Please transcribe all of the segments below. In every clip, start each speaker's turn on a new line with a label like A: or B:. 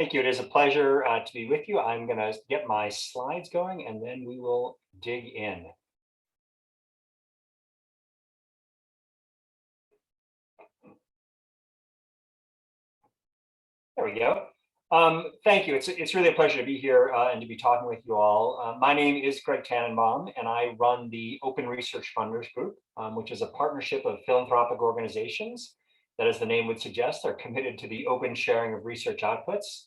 A: Thank you. It is a pleasure to be with you. I'm going to get my slides going and then we will dig in. There we go. Thank you. It's really a pleasure to be here and to be talking with you all. My name is Greg Tannenbaum, and I run the Open Research Funders Group, which is a partnership of philanthropic organizations that, as the name would suggest, are committed to the open sharing of research outputs.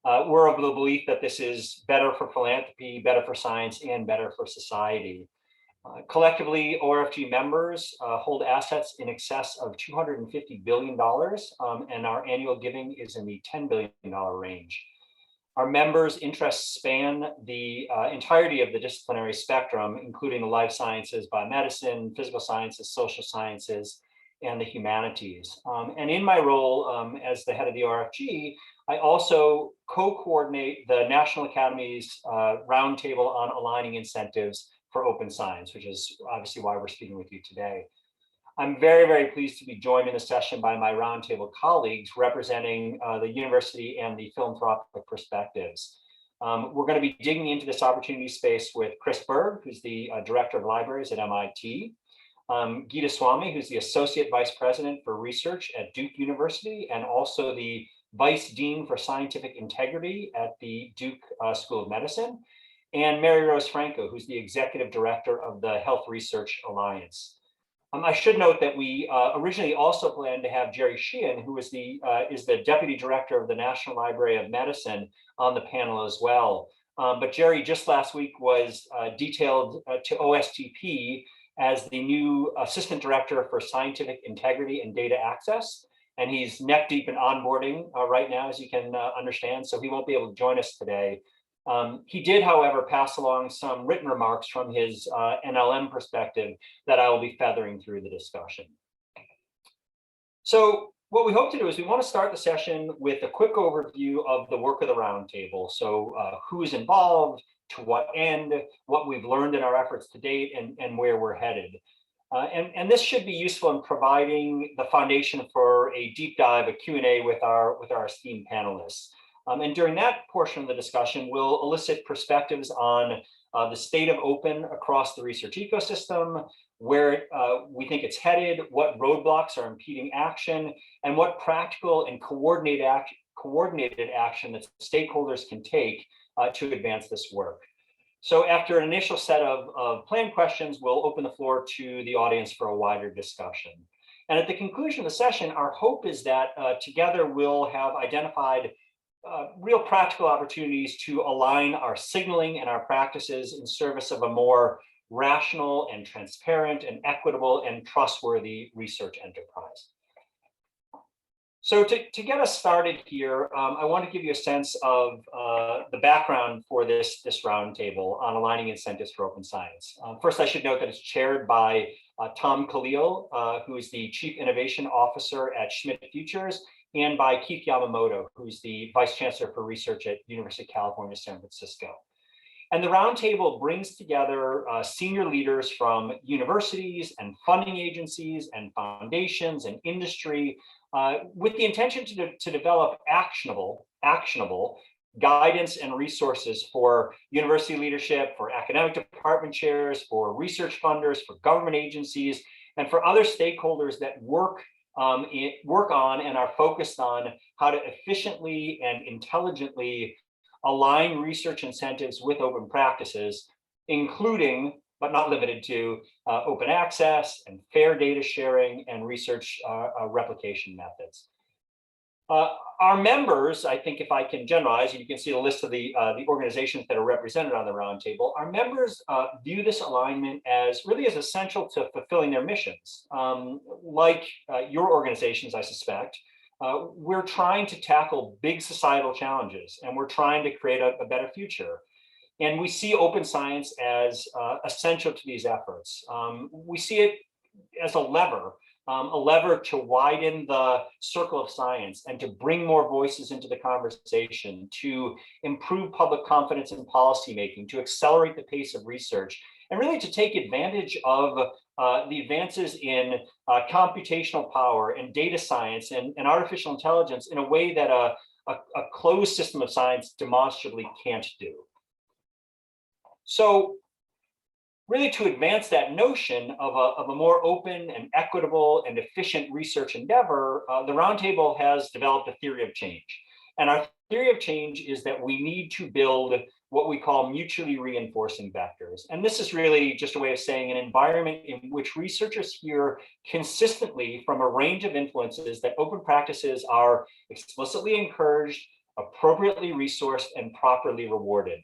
A: We're of the belief that this is better for philanthropy, better for science, and better for society. Collectively, ORFG members hold assets in excess of $250 billion, and our annual giving is in the $10 billion range. Our members' interests span the entirety of the disciplinary spectrum, including the life sciences, biomedicine, physical sciences, social sciences, and the humanities. And in my role as the head of the ORFG, I also co-coordinate the National Academies Roundtable on Aligning Incentives for Open Science, which is obviously why we're speaking with you today. I'm very, very pleased to be joined in the session by my roundtable colleagues representing the university and the philanthropic perspectives. We're going to be digging into this opportunity space with Chris Berg, who's the director of libraries at MIT, Geeta Swamy, who's the associate vice president for research at Duke University and also the vice dean for scientific integrity at the Duke School of Medicine, and Mary Rose Franco, who's the executive director of the Health Research Alliance. I should note that we originally also planned to have Jerry Sheehan, who is the deputy director of the National Library of Medicine, on the panel as well. But Jerry just last week was detailed to OSTP as the new assistant director for scientific integrity and data access. And he's neck deep in onboarding right now, as you can understand, so he won't be able to join us today. He did, however, pass along some written remarks from his NLM perspective that I will be feathering through the discussion. So what we hope to do is we want to start the session with a quick overview of the work of the roundtable. So who's involved, to what end, what we've learned in our efforts to date, and where we're headed. And this should be useful in providing the foundation for a deep dive, a Q&A with our esteemed panelists. And during that portion of the discussion, we'll elicit perspectives on the state of open across the research ecosystem, where we think it's headed, what roadblocks are impeding action, and what practical and coordinated action that stakeholders can take to advance this work. So after an initial set of planned questions, we'll open the floor to the audience for a wider discussion. And at the conclusion of the session, our hope is that together we'll have identified real practical opportunities to align our signaling and our practices in service of a more rational and transparent and equitable and trustworthy research enterprise. So to get us started here, I want to give you a sense of the background for this roundtable on aligning incentives for open science. First, I should note that it's chaired by Tom Khalil, who is the Chief Innovation Officer at Schmidt Futures, and by Keith Yamamoto, who's the Vice Chancellor for Research at University of California, San Francisco. And the roundtable brings together senior leaders from universities and funding agencies and foundations and industry with the intention to develop actionable guidance and resources for university leadership, for academic department chairs, for research funders, for government agencies, and for other stakeholders that work on and are focused on how to efficiently and intelligently align research incentives with open practices, including, but not limited to, open access and fair data sharing and research replication methods. Our members, I think if I can generalize, and you can see the list of the organizations that are represented on the roundtable, our members view this alignment as really as essential to fulfilling their missions. Like your organizations, I suspect, we're trying to tackle big societal challenges, and we're trying to create a better future. And we see open science as essential to these efforts. We see it as a lever to widen the circle of science and to bring more voices into the conversation, to improve public confidence in policymaking, to accelerate the pace of research, and really to take advantage of the advances in computational power and data science and artificial intelligence in a way that a closed system of science demonstrably can't do. So really, to advance that notion of a more open and equitable and efficient research endeavor, the Roundtable has developed a theory of change. And our theory of change is that we need to build what we call mutually reinforcing vectors. And this is really just a way of saying an environment in which researchers hear consistently from a range of influences that open practices are explicitly encouraged, appropriately resourced, and properly rewarded.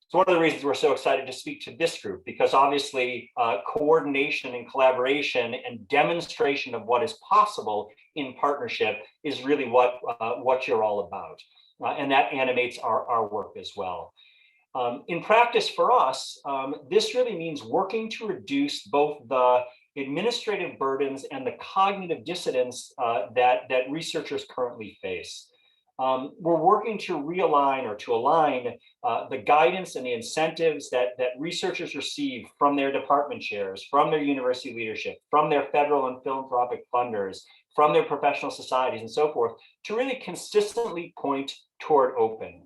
A: It's one of the reasons we're so excited to speak to this group, because obviously coordination and collaboration and demonstration of what is possible in partnership is really what you're all about. And that animates our work as well. In practice for us, this really means working to reduce both the administrative burdens and the cognitive dissonance that researchers currently face. We're working to realign or to align the guidance and the incentives that researchers receive from their department chairs, from their university leadership, from their federal and philanthropic funders, from their professional societies and so forth, to really consistently point toward open.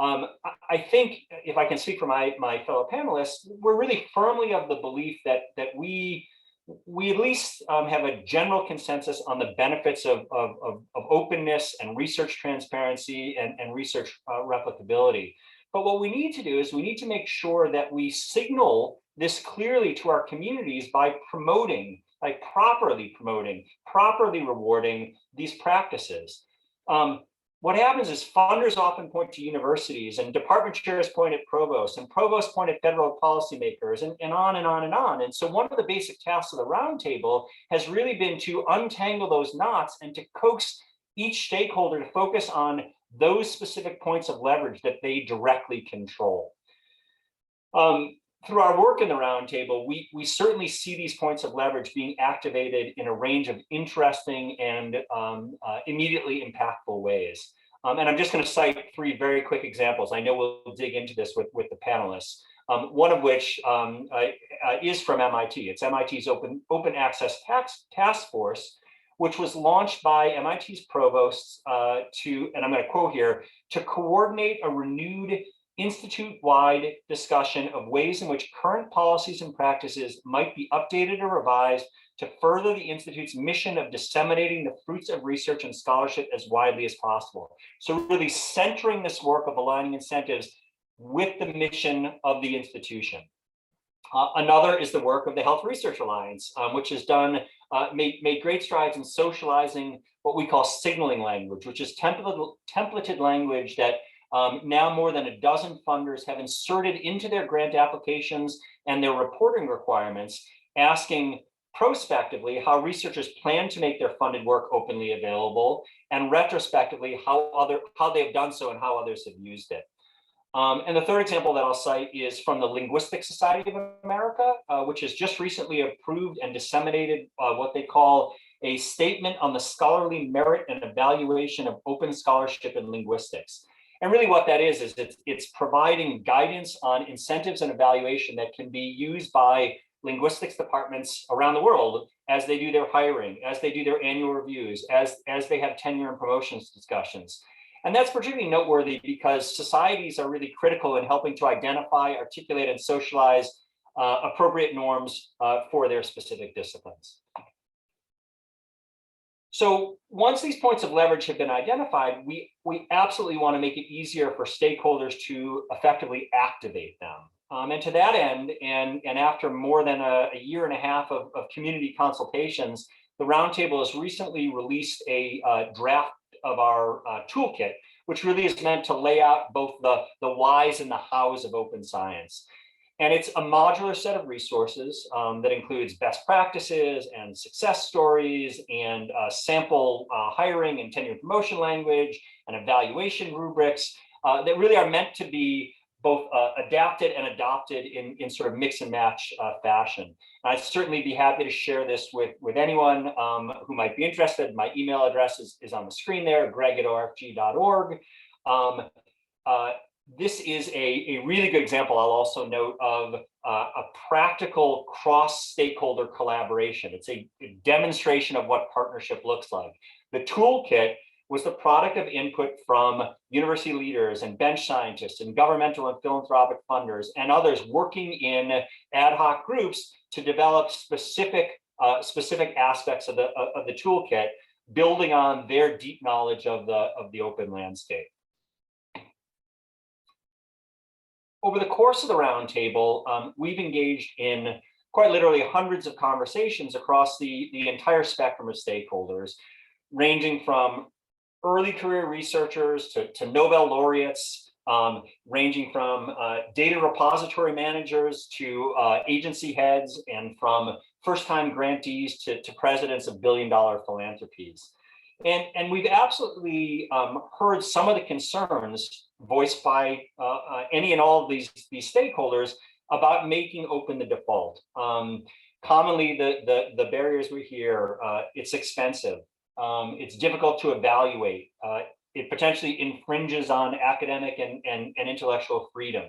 A: I think, if I can speak for my fellow panelists, we're really firmly of the belief that we at least have a general consensus on the benefits of openness and research transparency and research replicability. But what we need to do is we need to make sure that we signal this clearly to our communities by promoting, by properly promoting, properly rewarding these practices. What happens is funders often point to universities, and department chairs point at provosts, and provosts point at federal policymakers, and on and on and on. And so one of the basic tasks of the Roundtable has really been to untangle those knots and to coax each stakeholder to focus on those specific points of leverage that they directly control. Through our work in the Roundtable, we certainly see these points of leverage being activated in a range of interesting and immediately impactful ways. And I'm just going to cite three very quick examples. I know we'll dig into this with the panelists. One of which is from MIT. It's MIT's Open Access Task Force, which was launched by MIT's provosts to, and I'm going to quote here, to coordinate a renewed institute-wide discussion of ways in which current policies and practices might be updated or revised to further the Institute's mission of disseminating the fruits of research and scholarship as widely as possible. So really centering this work of aligning incentives with the mission of the institution. Another is the work of the Health Research Alliance, which has made great strides in socializing what we call signaling language, which is templated language that now more than a dozen funders have inserted into their grant applications and their reporting requirements, asking prospectively how researchers plan to make their funded work openly available, and retrospectively how they've done so and how others have used it. And the third example that I'll cite is from the Linguistic Society of America, which has just recently approved and disseminated what they call a statement on the scholarly merit and evaluation of open scholarship in linguistics. And really what that is it's providing guidance on incentives and evaluation that can be used by linguistics departments around the world as they do their hiring, as they do their annual reviews, as they have tenure and promotions discussions. And that's particularly noteworthy because societies are really critical in helping to identify, articulate, and socialize appropriate norms for their specific disciplines. So once these points of leverage have been identified, we absolutely want to make it easier for stakeholders to effectively activate them. And to that end, and after more than a year and a half of community consultations, the Roundtable has recently released a draft of our toolkit, which really is meant to lay out both the whys and the hows of open science. And it's a modular set of resources that includes best practices and success stories and sample hiring and tenure promotion language and evaluation rubrics that really are meant to be both adapted and adopted in sort of mix and match fashion. I'd certainly be happy to share this with anyone who might be interested. My email address is on the screen there, greg@org. This is a really good example, I'll also note, of a practical cross-stakeholder collaboration. It's a demonstration of what partnership looks like. The toolkit was the product of input from university leaders and bench scientists and governmental and philanthropic funders and others working in ad hoc groups to develop specific aspects of the toolkit, building on their deep knowledge of the open landscape. Over the course of the roundtable, we've engaged in quite literally hundreds of conversations across the entire spectrum of stakeholders, ranging from early career researchers to Nobel laureates, ranging from data repository managers to agency heads, and from first-time grantees to presidents of billion-dollar philanthropies. And we've absolutely heard some of the concerns voiced by any and all of these stakeholders about making open the default. Commonly, the barriers we hear, it's expensive, it's difficult to evaluate, it potentially infringes on academic and intellectual freedom.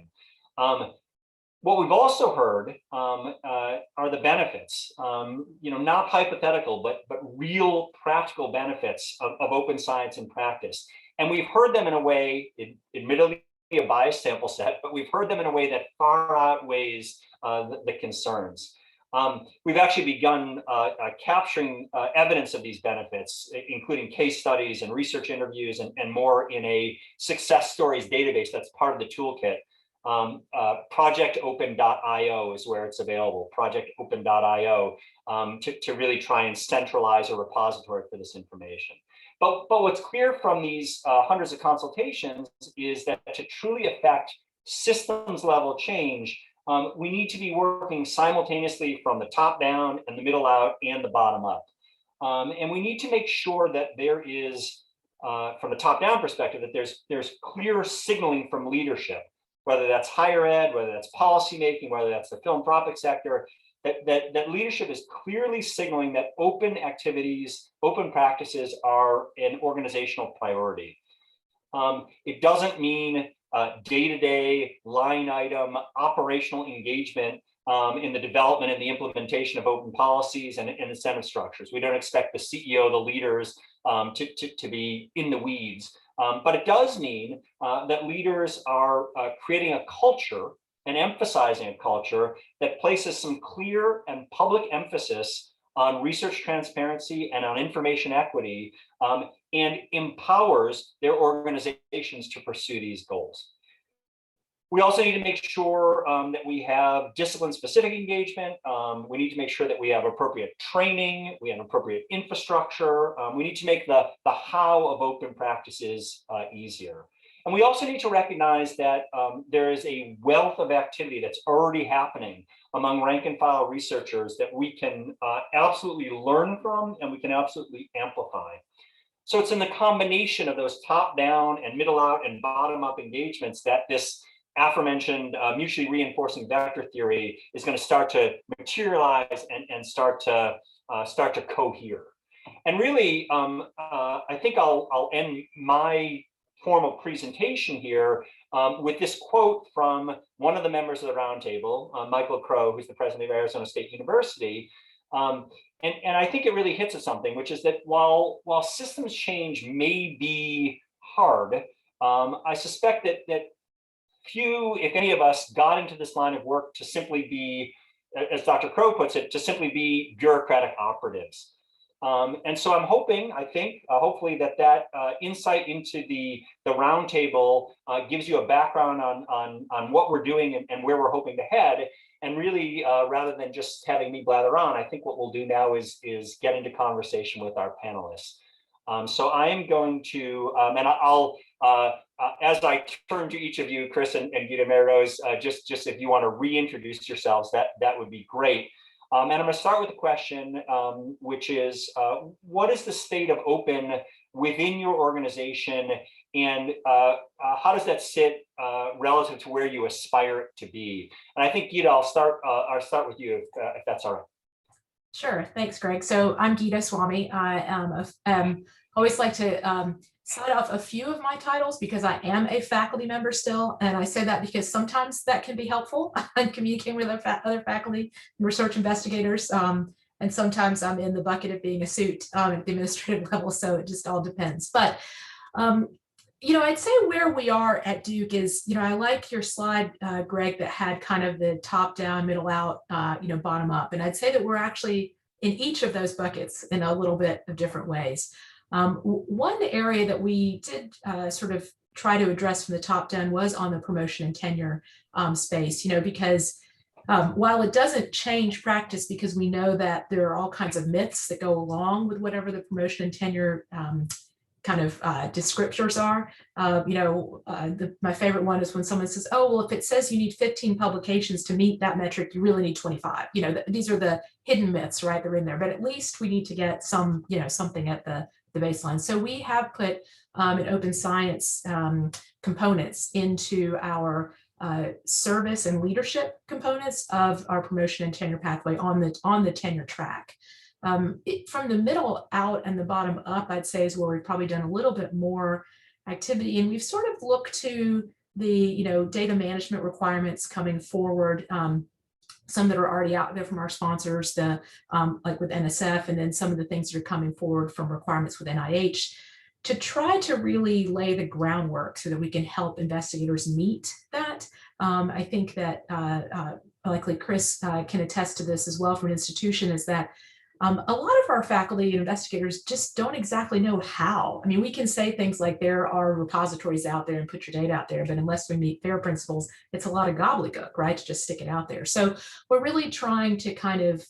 A: What we've also heard are the benefits, not hypothetical, but real practical benefits of open science in practice. And we've heard them in a way, admittedly a biased sample set, but we've heard them in a way that far outweighs the concerns. We've actually begun capturing evidence of these benefits, including case studies and research interviews and more in a success stories database that's part of the toolkit. Projectopen.io is where it's available, projectopen.io, to really try and centralize a repository for this information. But what's clear from these hundreds of consultations is that to truly affect systems level change, we need to be working simultaneously from the top down and the middle out and the bottom up. And we need to make sure that there is, from the top down perspective, that there's clear signaling from leadership, whether that's higher ed, whether that's policymaking, whether that's the philanthropic sector, that leadership is clearly signaling that open activities, open practices are an organizational priority. It doesn't mean day-to-day, line item, operational engagement in the development and the implementation of open policies and incentive structures. We don't expect the CEO, the leaders to be in the weeds. But it does mean that leaders are creating a culture and emphasizing a culture that places some clear and public emphasis on research transparency and on information equity, and empowers their organizations to pursue these goals. We also need to make sure that we have discipline-specific engagement. We need to make sure that we have appropriate training, we have appropriate infrastructure. We need to make the how of open practices easier. And we also need to recognize that there is a wealth of activity that's already happening among rank and file researchers that we can absolutely learn from and we can absolutely amplify. So it's in the combination of those top-down and middle-out and bottom-up engagements that this aforementioned mutually reinforcing vector theory is going to start to materialize and start to cohere. And really, I think I'll end my formal presentation here with this quote from one of the members of the roundtable, Michael Crow, who's the president of Arizona State University. And I think it really hits at something, which is that while systems change may be hard, I suspect that few, if any of us, got into this line of work to simply be, as Dr. Crow puts it, to simply be bureaucratic operatives. And so I'm hoping, hopefully that insight into the roundtable gives you a background on what we're doing and where we're hoping to head. And really, rather than just having me blather on, I think what we'll do now is get into conversation with our panelists. So I am going to, and I'll, as I turn to each of you, Chris and Gita Rose, just if you want to reintroduce yourselves, that would be great. And I'm going to start with a question, which is, what is the state of open within your organization, and how does that sit relative to where you aspire it to be? And I think, Gita, I'll start with you if that's all right.
B: Sure, thanks, Greg. So I'm Gita Swami. I always like to cite off a few of my titles because I am a faculty member still, and I say that because sometimes that can be helpful in communicating with other faculty and research investigators. And and sometimes I'm in the bucket of being a suit at the administrative level. So it just all depends. But I'd say where we are at Duke is, I like your slide, Greg, that had kind of the top down, middle out, bottom up. And I'd say that we're actually in each of those buckets in a little bit of different ways. One area that we did sort of try to address from the top down was on the promotion and tenure space, because while it doesn't change practice, because we know that there are all kinds of myths that go along with whatever the promotion and tenure kind of descriptors are. My favorite one is when someone says, oh, well, if it says you need 15 publications to meet that metric, you really need 25. These are the hidden myths, right? They're in there, but at least we need to get some, something at the baseline. So we have put an open science components into our service and leadership components of our promotion and tenure pathway on the tenure track. From the middle out and the bottom up, I'd say is where we've probably done a little bit more activity, and we've sort of looked to the data management requirements coming forward. Some that are already out there from our sponsors, the like with NSF, and then some of the things that are coming forward from requirements with NIH, to try to really lay the groundwork so that we can help investigators meet that. I think that likely Chris can attest to this as well from an institution, is that a lot of our faculty and investigators just don't exactly know how. I mean, we can say things like there are repositories out there and put your data out there, but unless we meet FAIR principles, it's a lot of gobbledygook, right, to just stick it out there. So we're really trying to kind of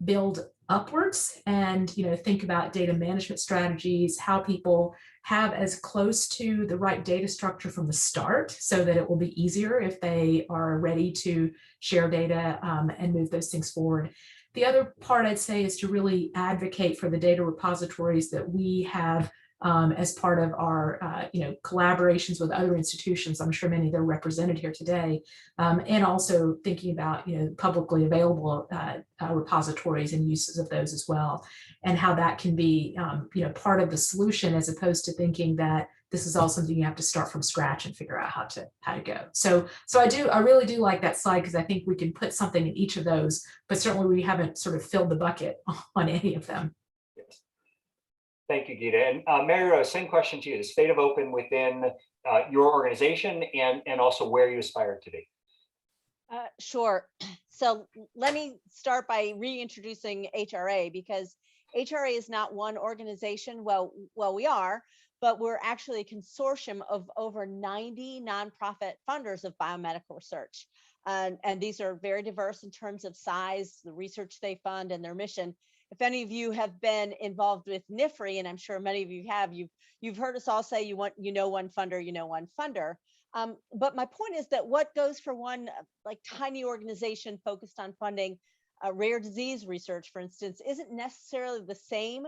B: build upwards and think about data management strategies, how people have as close to the right data structure from the start so that it will be easier if they are ready to share data and move those things forward. The other part I'd say is to really advocate for the data repositories that we have as part of our collaborations with other institutions. I'm sure many of them are represented here today, and also thinking about publicly available repositories and uses of those as well, and how that can be part of the solution, as opposed to thinking that this is all something you have to start from scratch and figure out how to go. So I really do like that slide, because I think we can put something in each of those, but certainly we haven't sort of filled the bucket on any of them.
A: Yes. Thank you, Geeta. And Mary Rose, same question to you: the state of open within your organization and also where you aspire to be.
C: Sure. So let me start by reintroducing HRA, because HRA is not one organization. Well, we are, but we're actually a consortium of over 90 nonprofit funders of biomedical research. And these are very diverse in terms of size, the research they fund, and their mission. If any of you have been involved with NIFRI, and I'm sure many of you have, you've heard us all say one funder. But my point is that what goes for one like tiny organization focused on funding rare disease research, for instance, isn't necessarily the same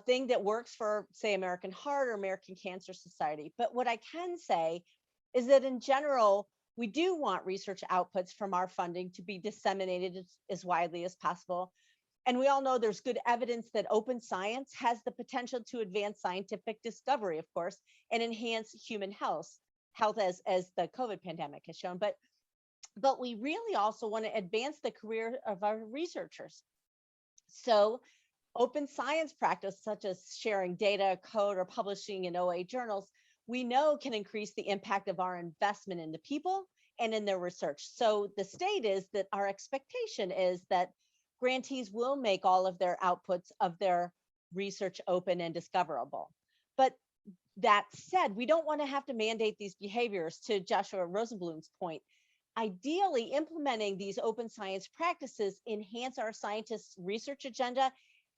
C: thing that works for, say, American Heart or American Cancer Society. But what I can say is that in general, we do want research outputs from our funding to be disseminated as widely as possible. And we all know there's good evidence that open science has the potential to advance scientific discovery, of course, and enhance human health as the COVID pandemic has shown. But we really also want to advance the career of our researchers. So open science practice, such as sharing data, code, or publishing in OA journals, we know can increase the impact of our investment in the people and in their research. So the state is that our expectation is that grantees will make all of their outputs of their research open and discoverable. But that said, we don't want to have to mandate these behaviors. To Joshua Rosenblum's point, ideally implementing these open science practices enhance our scientists' research agenda,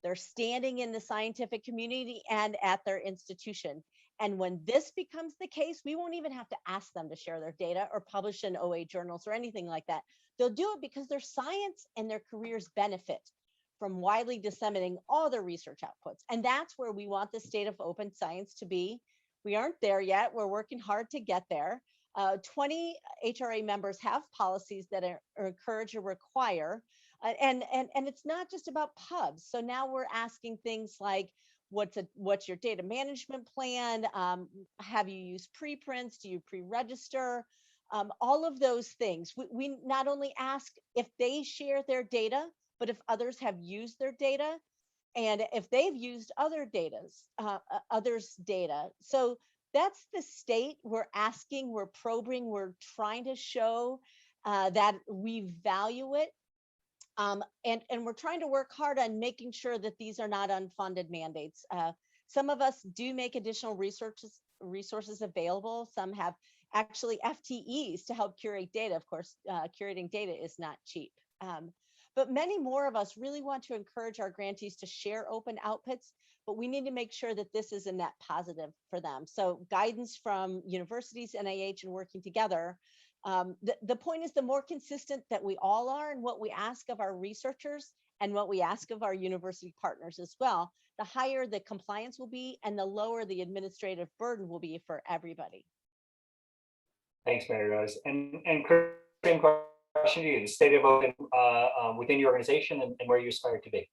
C: their standing in the scientific community and at their institution. And when this becomes the case, we won't even have to ask them to share their data or publish in OA journals or anything like that. They'll do it because their science and their careers benefit from widely disseminating all their research outputs. And that's where we want the state of open science to be. We aren't there yet. We're working hard to get there. 20 HRA members have policies that are encourage or require, and it's not just about pubs. So now we're asking things like, what's your data management plan? Have you used preprints? Do you pre-register? All of those things. We not only ask if they share their data, but if others have used their data, and if they've used others' data. So that's the state. We're asking, we're probing, we're trying to show that we value it. And we're trying to work hard on making sure that these are not unfunded mandates. Some of us do make additional resources available. Some have actually FTEs to help curate data. Of course, curating data is not cheap. But many more of us really want to encourage our grantees to share open outputs, but we need to make sure that this is a net positive for them. So guidance from universities, NIH, and working together. The point is, the more consistent that we all are in what we ask of our researchers and what we ask of our university partners as well, the higher the compliance will be and the lower the administrative burden will be for everybody.
A: Thanks, Mary Rose. And Chris, same question to you, the state of open within your organization and where you aspire to be.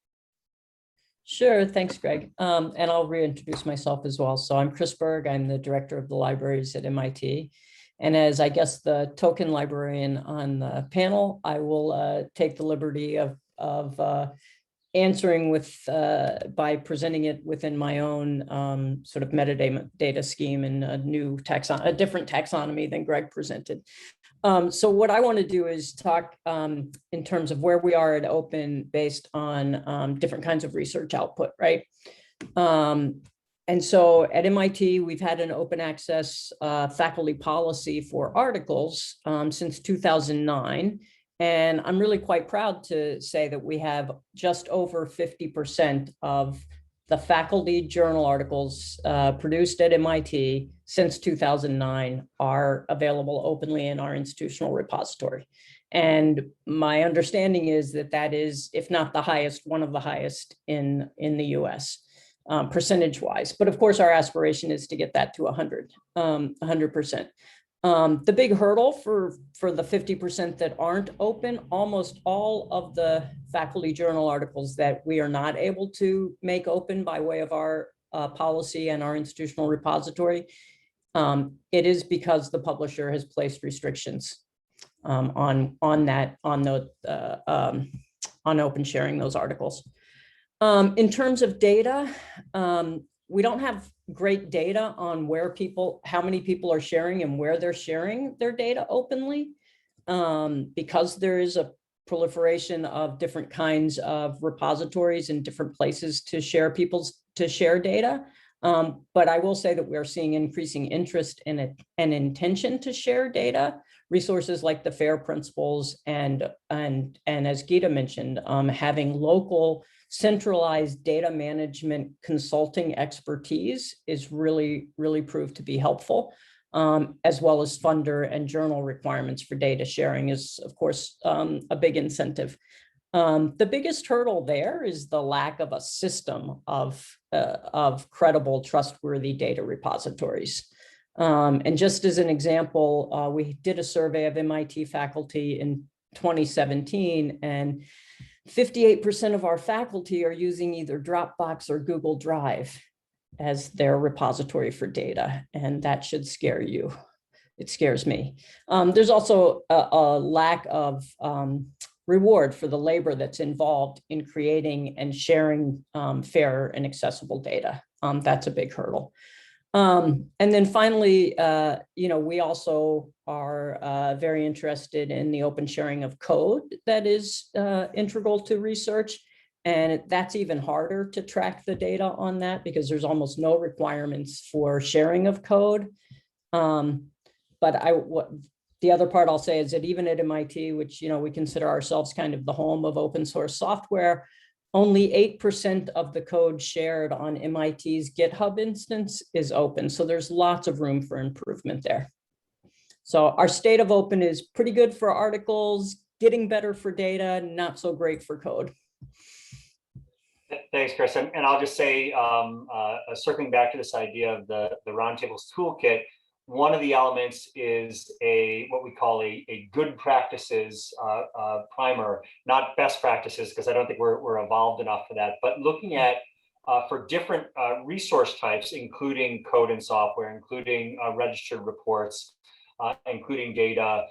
D: Sure, thanks, Greg. And I'll reintroduce myself as well. So I'm Chris Berg. I'm the director of the libraries at MIT. And as I guess the token librarian on the panel, I will take the liberty of answering by presenting it within my own sort of metadata scheme and a different taxonomy than Greg presented. So what I want to do is talk in terms of where we are at Open based on different kinds of research output, right? And so at MIT, we've had an open access faculty policy for articles since 2009. And I'm really quite proud to say that we have just over 50% of the faculty journal articles produced at MIT since 2009 are available openly in our institutional repository. And my understanding is that that is, if not the highest, one of the highest in the US. Percentage-wise, but of course our aspiration is to get that to 100%. The big hurdle for the 50% that aren't open, almost all of the faculty journal articles that we are not able to make open by way of our policy and our institutional repository, it is because the publisher has placed restrictions on open sharing those articles. In terms of data, we don't have great data on how many people are sharing and where they're sharing their data openly, because there is a proliferation of different kinds of repositories and different places to share data. But I will say that we are seeing increasing interest in it and intention to share data. Resources like the FAIR principles and as Geeta mentioned, having local centralized data management consulting expertise is really proved to be helpful, as well as funder and journal requirements for data sharing is, of course, a big incentive. The biggest hurdle there is the lack of a system of credible, trustworthy data repositories. And just as an example, we did a survey of MIT faculty in 2017, and 58% of our faculty are using either Dropbox or Google Drive as their repository for data, and that should scare you. It scares me. There's also a lack of reward for the labor that's involved in creating and sharing fair and accessible data. That's a big hurdle. And then finally, we also are very interested in the open sharing of code that is integral to research. And that's even harder to track the data on that because there's almost no requirements for sharing of code. But the other part I'll say is that even at MIT, which we consider ourselves kind of the home of open source software, only 8% of the code shared on MIT's GitHub instance is open. So there's lots of room for improvement there. So our state of open is pretty good for articles, getting better for data, not so great for code.
A: Thanks, Chris. And I'll just say, circling back to this idea of the Roundtable's toolkit, one of the elements is what we call a good practices primer, not best practices, because I don't think we're evolved enough for that, but looking at for different resource types, including code and software, including registered reports, including data.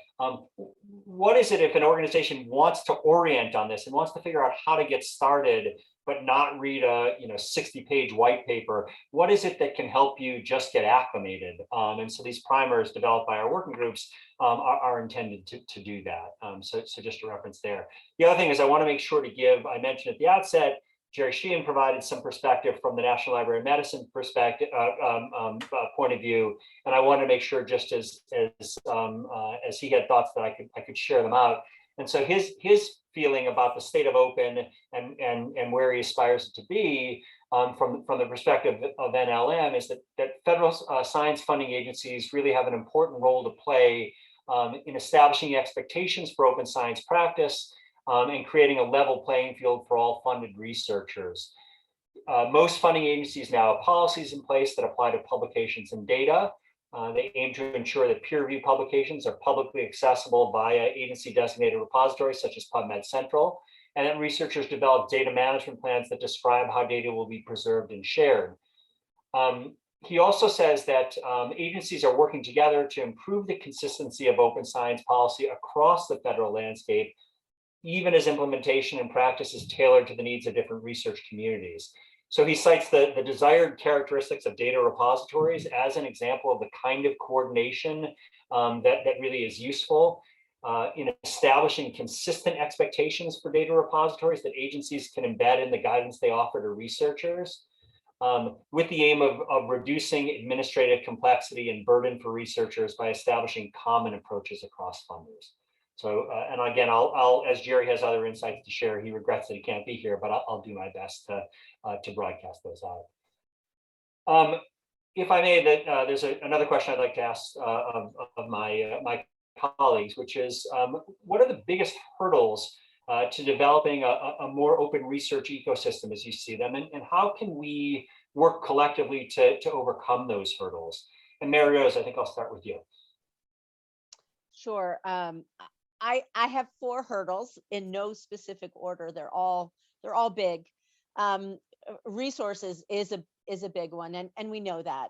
A: What is it if an organization wants to orient on this and wants to figure out how to get started, but not read a 60-page white paper? What is it that can help you just get acclimated? And so these primers developed by our working groups are intended to do that. So just a reference there. The other thing is I want to make sure to give, I mentioned at the outset, Jerry Sheehan provided some perspective from the National Library of Medicine perspective point of view, and I wanted to make sure, just as he had thoughts, that I could share them out. And so his feeling about the state of open and where he aspires to be from the perspective of NLM is that federal science funding agencies really have an important role to play in establishing expectations for open science practice. And creating a level playing field for all funded researchers. Most funding agencies now have policies in place that apply to publications and data. They aim to ensure that peer-reviewed publications are publicly accessible via agency-designated repositories such as PubMed Central, and that researchers develop data management plans that describe how data will be preserved and shared. He also says that agencies are working together to improve the consistency of open science policy across the federal landscape, even as implementation and practice is tailored to the needs of different research communities. So he cites the desired characteristics of data repositories as an example of the kind of coordination that really is useful in establishing consistent expectations for data repositories that agencies can embed in the guidance they offer to researchers, with the aim of reducing administrative complexity and burden for researchers by establishing common approaches across funders. So, and again, I'll, as Jerry has other insights to share, he regrets that he can't be here, but I'll do my best to broadcast those out. If I may, there's another question I'd like to ask of my colleagues, which is, what are the biggest hurdles to developing a more open research ecosystem as you see them, and how can we work collectively to overcome those hurdles? And Mary Rose, I think I'll start with you.
C: Sure. I have 4 hurdles in no specific order. They're all big. Resources is a big one, and we know that.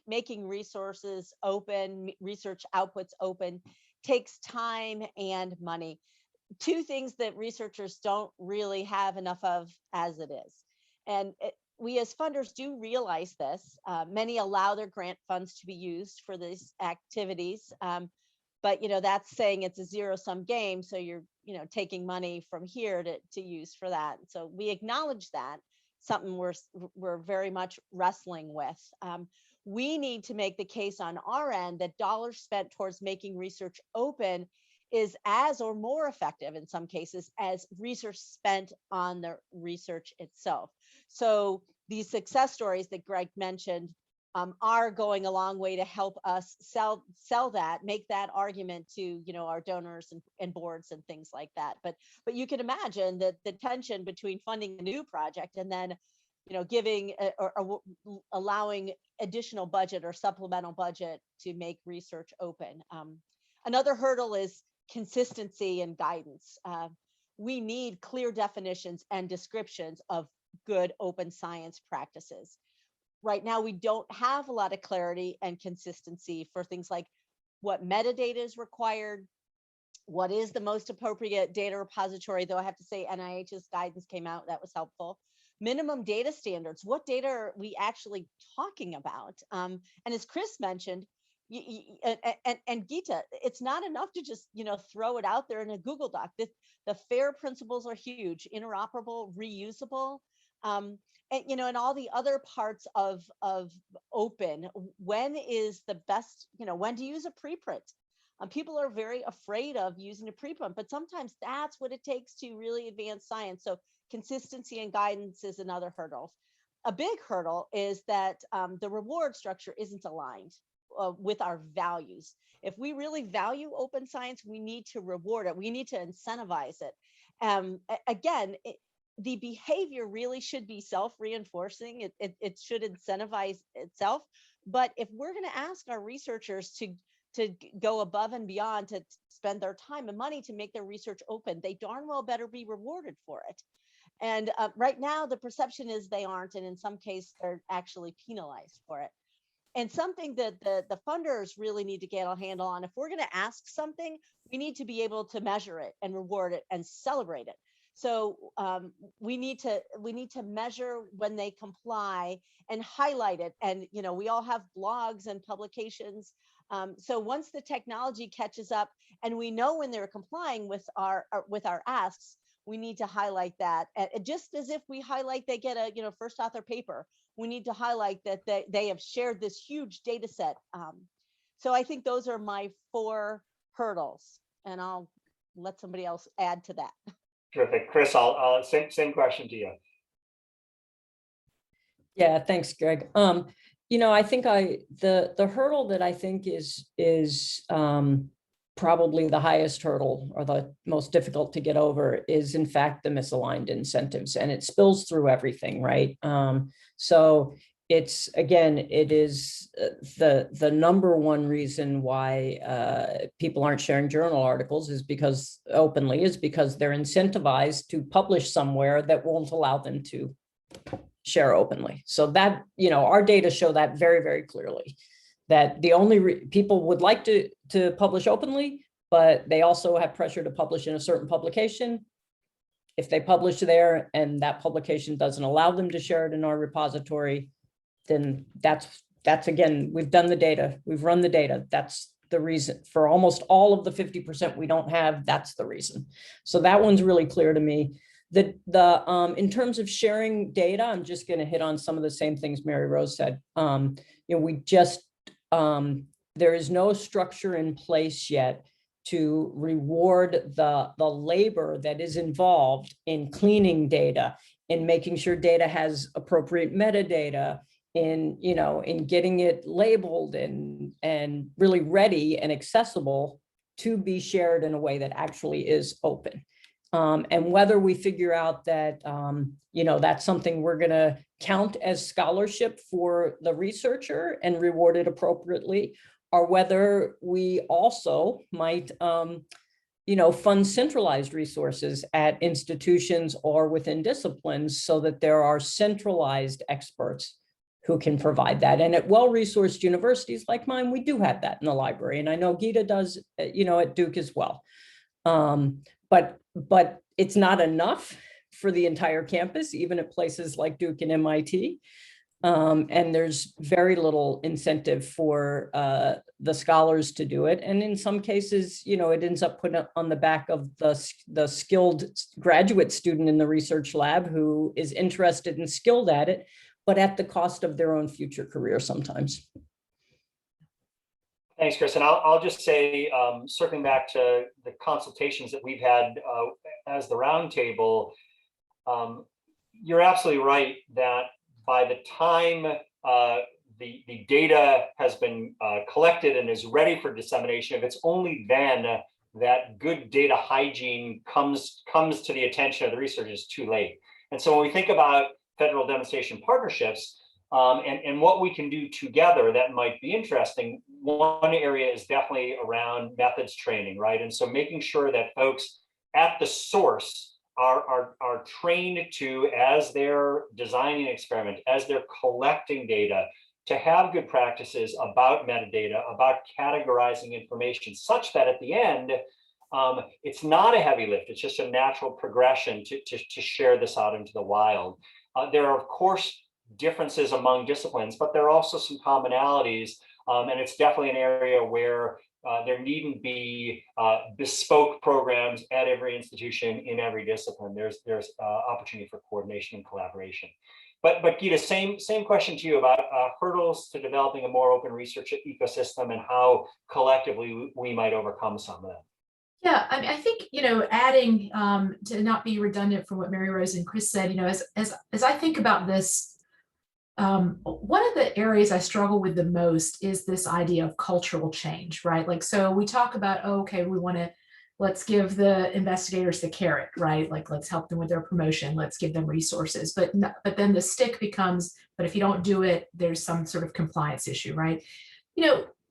C: Making resources open, research outputs open, takes time and money. 2 things that researchers don't really have enough of as it is. And we as funders do realize this. Many allow their grant funds to be used for these activities. But that's saying it's a zero-sum game, so you're taking money from here to use for that. So we acknowledge that, something we're very much wrestling with. We need to make the case on our end that dollars spent towards making research open is as or more effective in some cases as research spent on the research itself. So these success stories that Greg mentioned are going a long way to help us sell that, make that argument to our donors and boards and things like that. But you can imagine that the tension between funding a new project and then giving or allowing additional budget or supplemental budget to make research open. Another hurdle is consistency and guidance. We need clear definitions and descriptions of good open science practices. Right now, we don't have a lot of clarity and consistency for things like what metadata is required, what is the most appropriate data repository, though I have to say NIH's guidance came out, that was helpful. Minimum data standards, what data are we actually talking about? And as Chris mentioned, and Geeta, it's not enough to just throw it out there in a Google Doc. The FAIR principles are huge: interoperable, reusable. And all the other parts of open. When is the best, when to use a preprint? People are very afraid of using a preprint, but sometimes that's what it takes to really advance science. So consistency and guidance is another hurdle. A big hurdle is that the reward structure isn't aligned with our values. If we really value open science, we need to reward it. We need to incentivize it. Again, the behavior really should be self-reinforcing. It should incentivize itself. But if we're going to ask our researchers to go above and beyond, to spend their time and money to make their research open, they darn well better be rewarded for it. And right now, the perception is they aren't, and in some cases, they're actually penalized for it. And something that the funders really need to get a handle on, if we're going to ask something, we need to be able to measure it and reward it and celebrate it. So we need to measure when they comply and highlight it. And we all have blogs and publications. So once the technology catches up and we know when they're complying with our asks, we need to highlight that. And just as if we highlight they get a first author paper, we need to highlight that they have shared this huge data set. So I think those are my 4 hurdles, and I'll let somebody else add to that.
A: Terrific. Chris, I'll same question to you.
D: Yeah, thanks, Greg. I think the hurdle that I think is probably the highest hurdle or the most difficult to get over is in fact the misaligned incentives, and it spills through everything, right? So it is the number one reason why people aren't sharing journal articles is because they're incentivized to publish somewhere that won't allow them to share openly. So that, our data show that very, very clearly, that the only people would like to publish openly, but they also have pressure to publish in a certain publication. If they publish there and that publication doesn't allow them to share it in our repository, then that's again, we've done the data, we've run the data. That's the reason for almost all of the 50% we don't have. That's the reason. So that one's really clear to me. In terms of sharing data, I'm just going to hit on some of the same things Mary Rose said. There is no structure in place yet to reward the labor that is involved in cleaning data, in making sure data has appropriate metadata, in getting it labeled and really ready and accessible to be shared in a way that actually is open. And whether we figure out that, that's something we're going to count as scholarship for the researcher and reward it appropriately, or whether we also might, fund centralized resources at institutions or within disciplines so that there are centralized experts who can provide that. And at well-resourced universities like mine, we do have that in the library. And I know Gita does, at Duke as well. But it's not enough for the entire campus, even at places like Duke and MIT. And there's very little incentive for the scholars to do it. And in some cases, it ends up put on the back of the skilled graduate student in the research lab who is interested and skilled at it, but at the cost of their own future career sometimes.
A: Thanks, Chris. And I'll just say, circling back to the consultations that we've had as the roundtable, you're absolutely right that by the time the data has been collected and is ready for dissemination, if it's only then that good data hygiene comes to the attention of the researchers, too late. And so when we think about federal demonstration partnerships, and what we can do together that might be interesting, one area is definitely around methods training, right? And so making sure that folks at the source are trained to, as they're designing an experiment, as they're collecting data, to have good practices about metadata, about categorizing information, such that at the end, it's not a heavy lift. It's just a natural progression to share this out into the wild. There are, of course, differences among disciplines, but there are also some commonalities, and it's definitely an area where there needn't be bespoke programs at every institution in every discipline. There's opportunity for coordination and collaboration. But Gita, same question to you about hurdles to developing a more open research ecosystem and how collectively we might overcome some of them.
B: Yeah, I mean, I think, adding to not be redundant from what Mary Rose and Chris said, as I think about this, one of the areas I struggle with the most is this idea of cultural change, right? Like, so we talk about, okay, let's give the investigators the carrot, right? Like, let's help them with their promotion, let's give them resources, but then the stick becomes, but if you don't do it, there's some sort of compliance issue, right?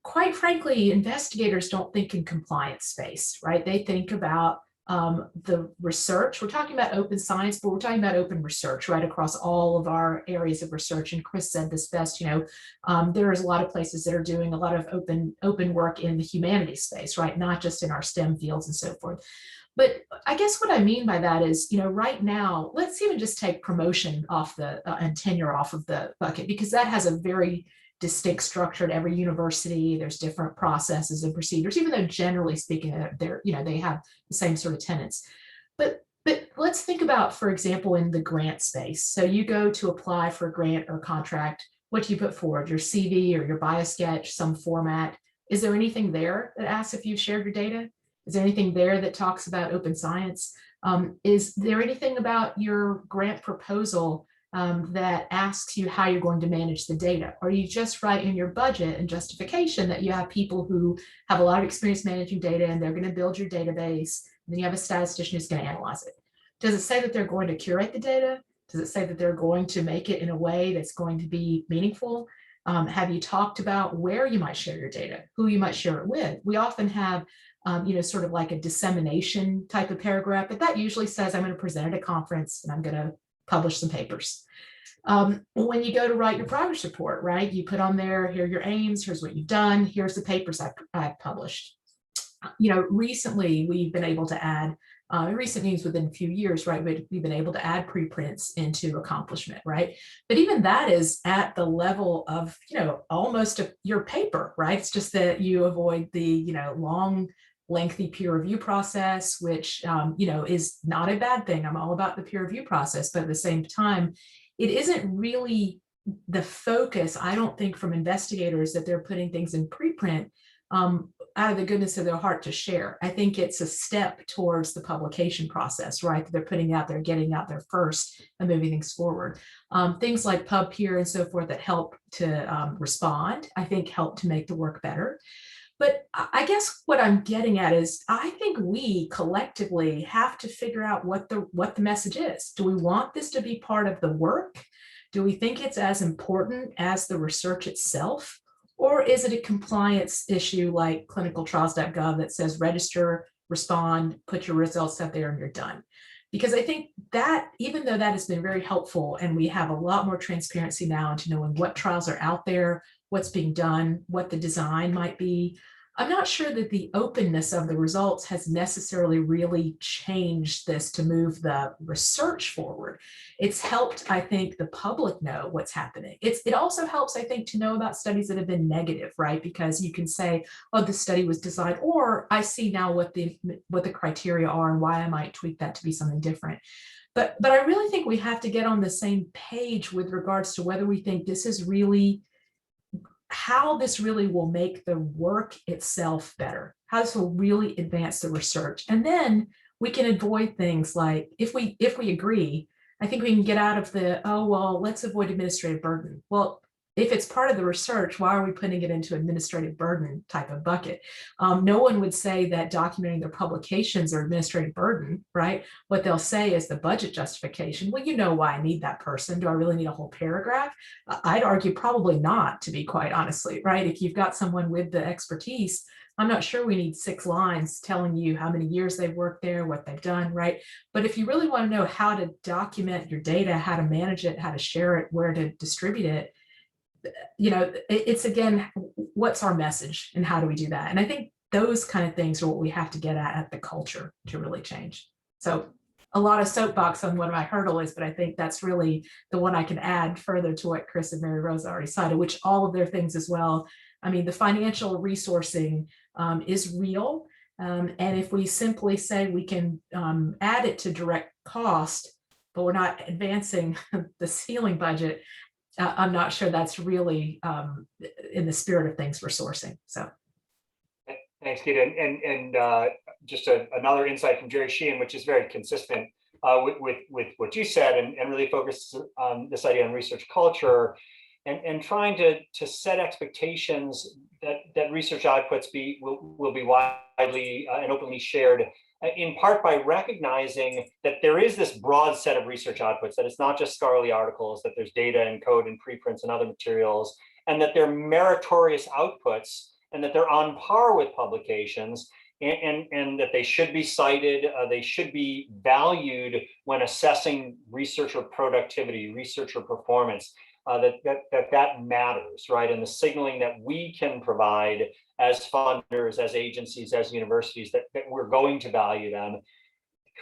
B: Quite frankly, investigators don't think in compliance space, right? They think about the research. We're talking about open science, but we're talking about open research right across all of our areas of research. And Chris said this best, there's a lot of places that are doing a lot of open work in the humanities space, right? Not just in our STEM fields and so forth. But I guess what I mean by that is, right now, let's even just take promotion off the and tenure off of the bucket, because that has a very distinct structure at every university. There's different processes and procedures, even though generally speaking, they have the same sort of tenets. But let's think about, for example, in the grant space. So you go to apply for a grant or contract. What do you put forward? Your CV or your bio sketch, some format. Is there anything there that asks if you've shared your data? Is there anything there that talks about open science? Is there anything about your grant proposal that asks you how you're going to manage the data? Or you just write in your budget and justification that you have people who have a lot of experience managing data and they're going to build your database, and then you have a statistician who's going to analyze it? Does it say that they're going to curate the data? Does it say that they're going to make it in a way that's going to be meaningful? Have you talked about where you might share your data, who you might share it with? We often have sort of like a dissemination type of paragraph, but that usually says I'm going to present at a conference and I'm going to publish some papers. When you go to write your progress report, right, you put on there, here are your aims, here's what you've done, here's the papers I've published. Recently we've been able to add, recent news within a few years, right, we've been able to add preprints into accomplishment, right? But even that is at the level of, almost your paper, right? It's just that you avoid the, long, lengthy peer review process, which, is not a bad thing. I'm all about the peer review process, but at the same time, it isn't really the focus, I don't think, from investigators that they're putting things in preprint out of the goodness of their heart to share. I think it's a step towards the publication process, right? That they're putting out there, getting out there first and moving things forward. Things like pub peer and so forth that help to respond, I think help to make the work better. But I guess what I'm getting at is I think we collectively have to figure out what the message is. Do we want this to be part of the work? Do we think it's as important as the research itself? Or is it a compliance issue like clinicaltrials.gov that says register, respond, put your results out there and you're done? Because I think that even though that has been very helpful and we have a lot more transparency now into knowing what trials are out there, what's being done, what the design might be, I'm not sure that the openness of the results has necessarily really changed this to move the research forward. It's helped, I think, the public know what's happening. It also helps, I think, to know about studies that have been negative, right? Because you can say, oh, this study was designed, or I see now what the criteria are and why I might tweak that to be something different. But I really think we have to get on the same page with regards to whether we think this is really how this really will make the work itself better, how this will really advance the research. And then we can avoid things like, if we agree, I think we can get out of the, oh, well, let's avoid administrative burden. Well, if it's part of the research, why are we putting it into administrative burden type of bucket? No one would say that documenting their publications are administrative burden, right? What they'll say is the budget justification. Well, you know why I need that person. Do I really need a whole paragraph? I'd argue probably not, to be quite honestly, right? If you've got someone with the expertise, I'm not sure we need 6 lines telling you how many years they've worked there, what they've done, right? But if you really want to know how to document your data, how to manage it, how to share it, where to distribute it, it's again, what's our message and how do we do that? And I think those kind of things are what we have to get at the culture to really change. So a lot of soapbox on what my hurdle is, but I think that's really the one I can add further to what Chris and Mary Rose already cited, which all of their things as well. I mean, the financial resourcing is real. And if we simply say we can add it to direct cost, but we're not advancing the ceiling budget, I'm not sure that's really in the spirit of things we're sourcing. So.
A: Thanks, Gita. And just another insight from Jerry Sheehan, which is very consistent with what you said, and really focuses on this idea on research culture and trying to set expectations that research outputs will be widely and openly shared, in part by recognizing that there is this broad set of research outputs, that it's not just scholarly articles, that there's data and code and preprints and other materials, and that they're meritorious outputs and that they're on par with publications, and that they should be cited, they should be valued when assessing researcher productivity, researcher performance, that matters, right? And the signaling that we can provide as funders, as agencies, as universities, that we're going to value them,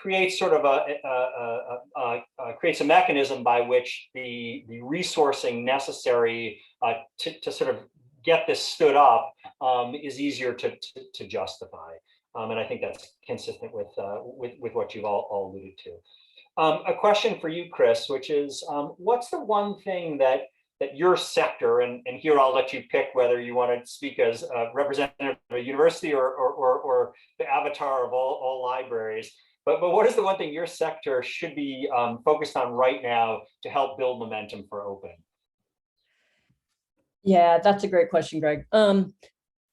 A: creates sort of creates a mechanism by which the resourcing necessary to sort of get this stood up is easier to justify. And I think that's consistent with what you've all alluded to. A question for you, Chris, which is, what's the one thing that your sector, and here I'll let you pick whether you want to speak as a representative of a university or the avatar of all libraries, but what is the one thing your sector should be focused on right now to help build momentum for open?
D: Yeah, that's a great question, Greg. I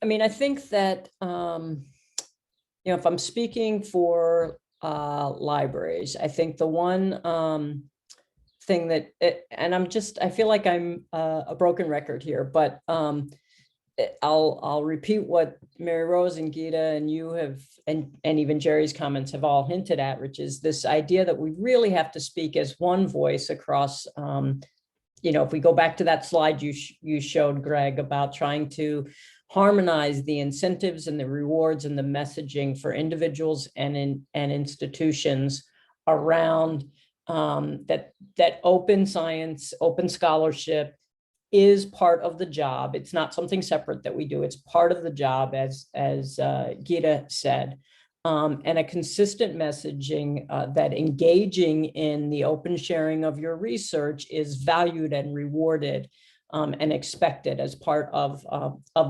D: mean, I think that, if I'm speaking for libraries, I think the one thing that, and I feel like I'm a broken record here, but I'll repeat what Mary Rose and Gita and you have, and even Jerry's comments have all hinted at, which is this idea that we really have to speak as one voice across, if we go back to that slide you showed, Greg, about trying to harmonize the incentives and the rewards and the messaging for individuals and institutions around that open science, open scholarship is part of the job. It's not something separate that we do. It's part of the job, as Gita said, and a consistent messaging that engaging in the open sharing of your research is valued and rewarded and expected as part of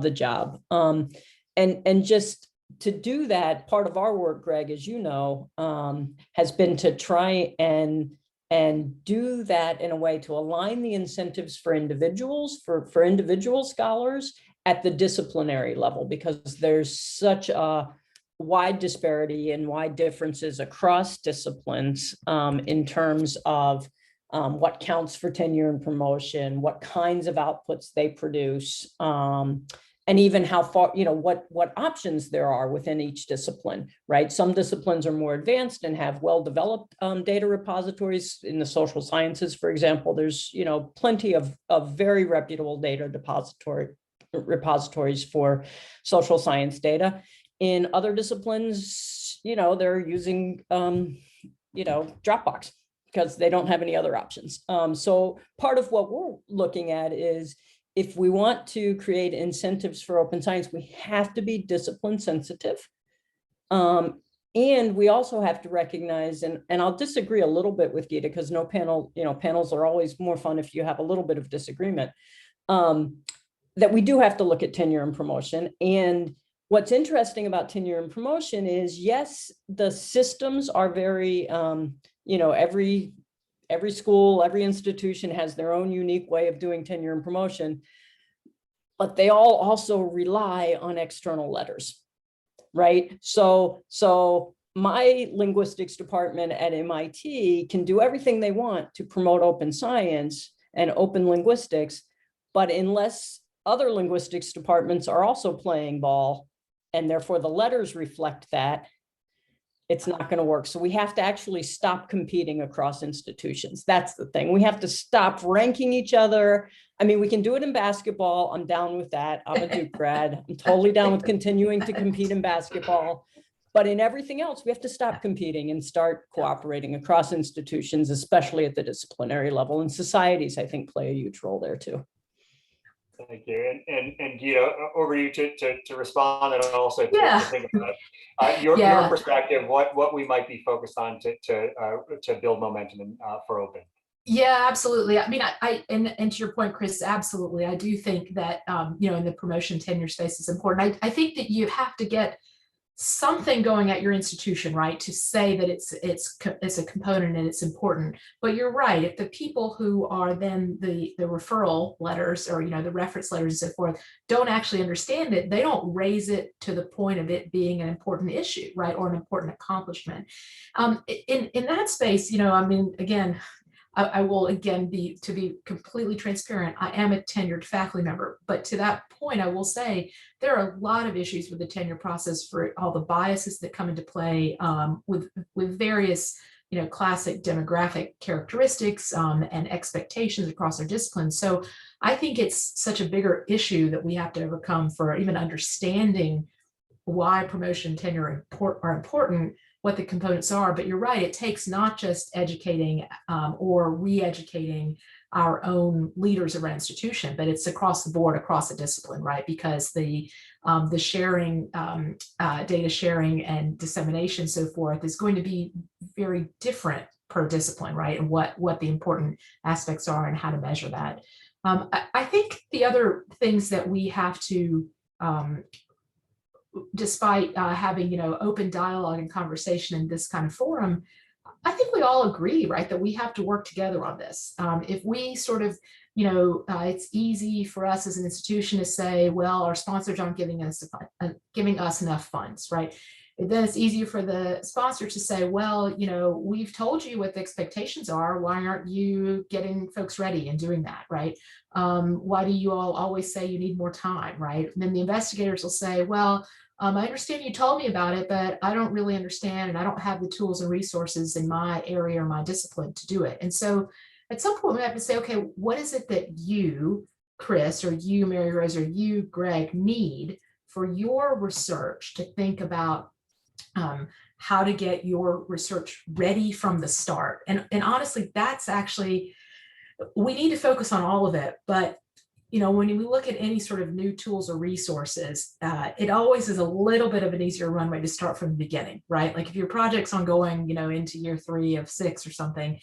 D: the job. And just to do that, part of our work, Greg, as you know, has been to try and do that in a way to align the incentives for individuals, for individual scholars at the disciplinary level, because there's such a wide disparity and wide differences across disciplines in terms of what counts for tenure and promotion, what kinds of outputs they produce, and even how far, what options there are within each discipline, right? Some disciplines are more advanced and have well-developed data repositories. In the social sciences, for example, there's, plenty of very reputable data repositories for social science data. In other disciplines, they're using, Dropbox because they don't have any other options. So part of what we're looking at is, if we want to create incentives for open science, we have to be discipline sensitive. And we also have to recognize, and I'll disagree a little bit with Gita, because panels are always more fun if you have a little bit of disagreement, that we do have to look at tenure and promotion. And what's interesting about tenure and promotion is, yes, the systems are very, every school, every institution has their own unique way of doing tenure and promotion, but they all also rely on external letters, right? So my linguistics department at MIT can do everything they want to promote open science and open linguistics, but unless other linguistics departments are also playing ball, and therefore the letters reflect that, it's not going to work. So we have to actually stop competing across institutions. That's the thing. We have to stop ranking each other. I mean, we can do it in basketball. I'm down with that. I'm a Duke grad. I'm totally down with continuing to compete in basketball. But in everything else, we have to stop competing and start cooperating across institutions, especially at the disciplinary level. And societies, I think, play a huge role there too.
A: Thank you. And Gita, over you to respond, and also
B: Yeah.
A: to think about your perspective, what we might be focused on to build momentum for open.
B: Yeah, absolutely. I mean, and to your point, Chris, absolutely. I do think that, in the promotion tenure space is important. I think that you have to get something going at your institution, right, to say that it's a component and it's important. But you're right, if the people who are then the referral letters or the reference letters and so forth don't actually understand it, they don't raise it to the point of it being an important issue, right, or an important accomplishment. In that space, I mean, again, I will again to be completely transparent, I am a tenured faculty member, but to that point, I will say there are a lot of issues with the tenure process for all the biases that come into play with various, classic demographic characteristics and expectations across our disciplines. So I think it's such a bigger issue that we have to overcome for even understanding why promotion and tenure are important, what the components are. But you're right, it takes not just educating or re-educating our own leaders of our institution, but it's across the board, across the discipline, right? Because the sharing, data sharing and dissemination, so forth, is going to be very different per discipline, right? And what the important aspects are and how to measure that. I think the other things that we have to despite having, open dialogue and conversation in this kind of forum, I think we all agree, right, that we have to work together on this. If we sort of, it's easy for us as an institution to say, well, our sponsors aren't giving us enough funds, right? And then it's easier for the sponsor to say, well, we've told you what the expectations are. Why aren't you getting folks ready and doing that, right? Why do you all always say you need more time, right? And then the investigators will say, well, I understand you told me about it, but I don't really understand, and I don't have the tools and resources in my area or my discipline to do it. And so at some point we have to say, okay, what is it that you, Chris, or you, Mary Rose, or you, Greg, need for your research to think about how to get your research ready from the start? And honestly, that's actually, we need to focus on all of it, but when we look at any sort of new tools or resources, it always is a little bit of an easier runway to start from the beginning, right? Like if your project's ongoing, into year 3 of 6 or something,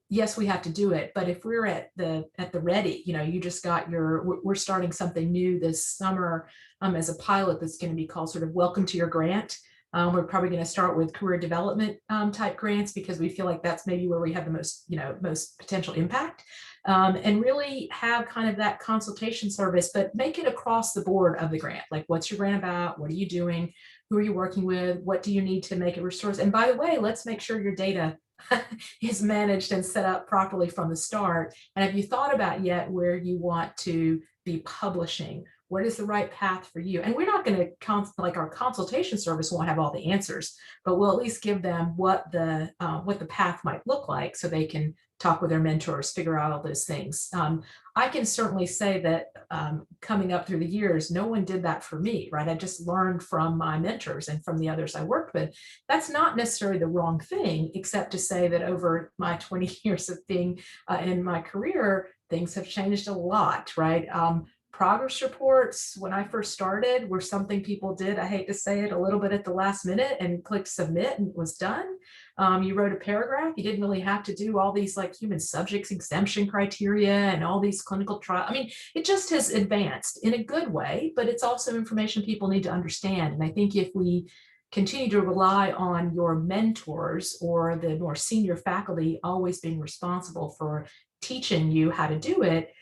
B: yes, we have to do it. But if we're at the ready, you just got we're starting something new this summer as a pilot that's going to be called sort of Welcome to Your Grant. We're probably going to start with career development type grants because we feel like that's maybe where we have the most potential impact. And really have kind of that consultation service, but make it across the board of the grant. Like, what's your grant about? What are you doing? Who are you working with? What do you need to make it resource? And by the way, let's make sure your data is managed and set up properly from the start. And have you thought about yet where you want to be publishing? What is the right path for you? And we're not going to like our consultation service won't have all the answers, but we'll at least give them what the path might look like so they can talk with their mentors, figure out all those things. I can certainly say that coming up through the years, no one did that for me, right? I just learned from my mentors and from the others I worked with. That's not necessarily the wrong thing, except to say that over my 20 years of being in my career, things have changed a lot, right? Progress reports, when I first started, were something people did, I hate to say it, a little bit at the last minute and clicked submit and it was done. You wrote a paragraph, you didn't really have to do all these like human subjects exemption criteria and all these clinical trials. I mean, it just has advanced in a good way, but it's also information people need to understand. And I think if we continue to rely on your mentors or the more senior faculty always being responsible for teaching you how to do it,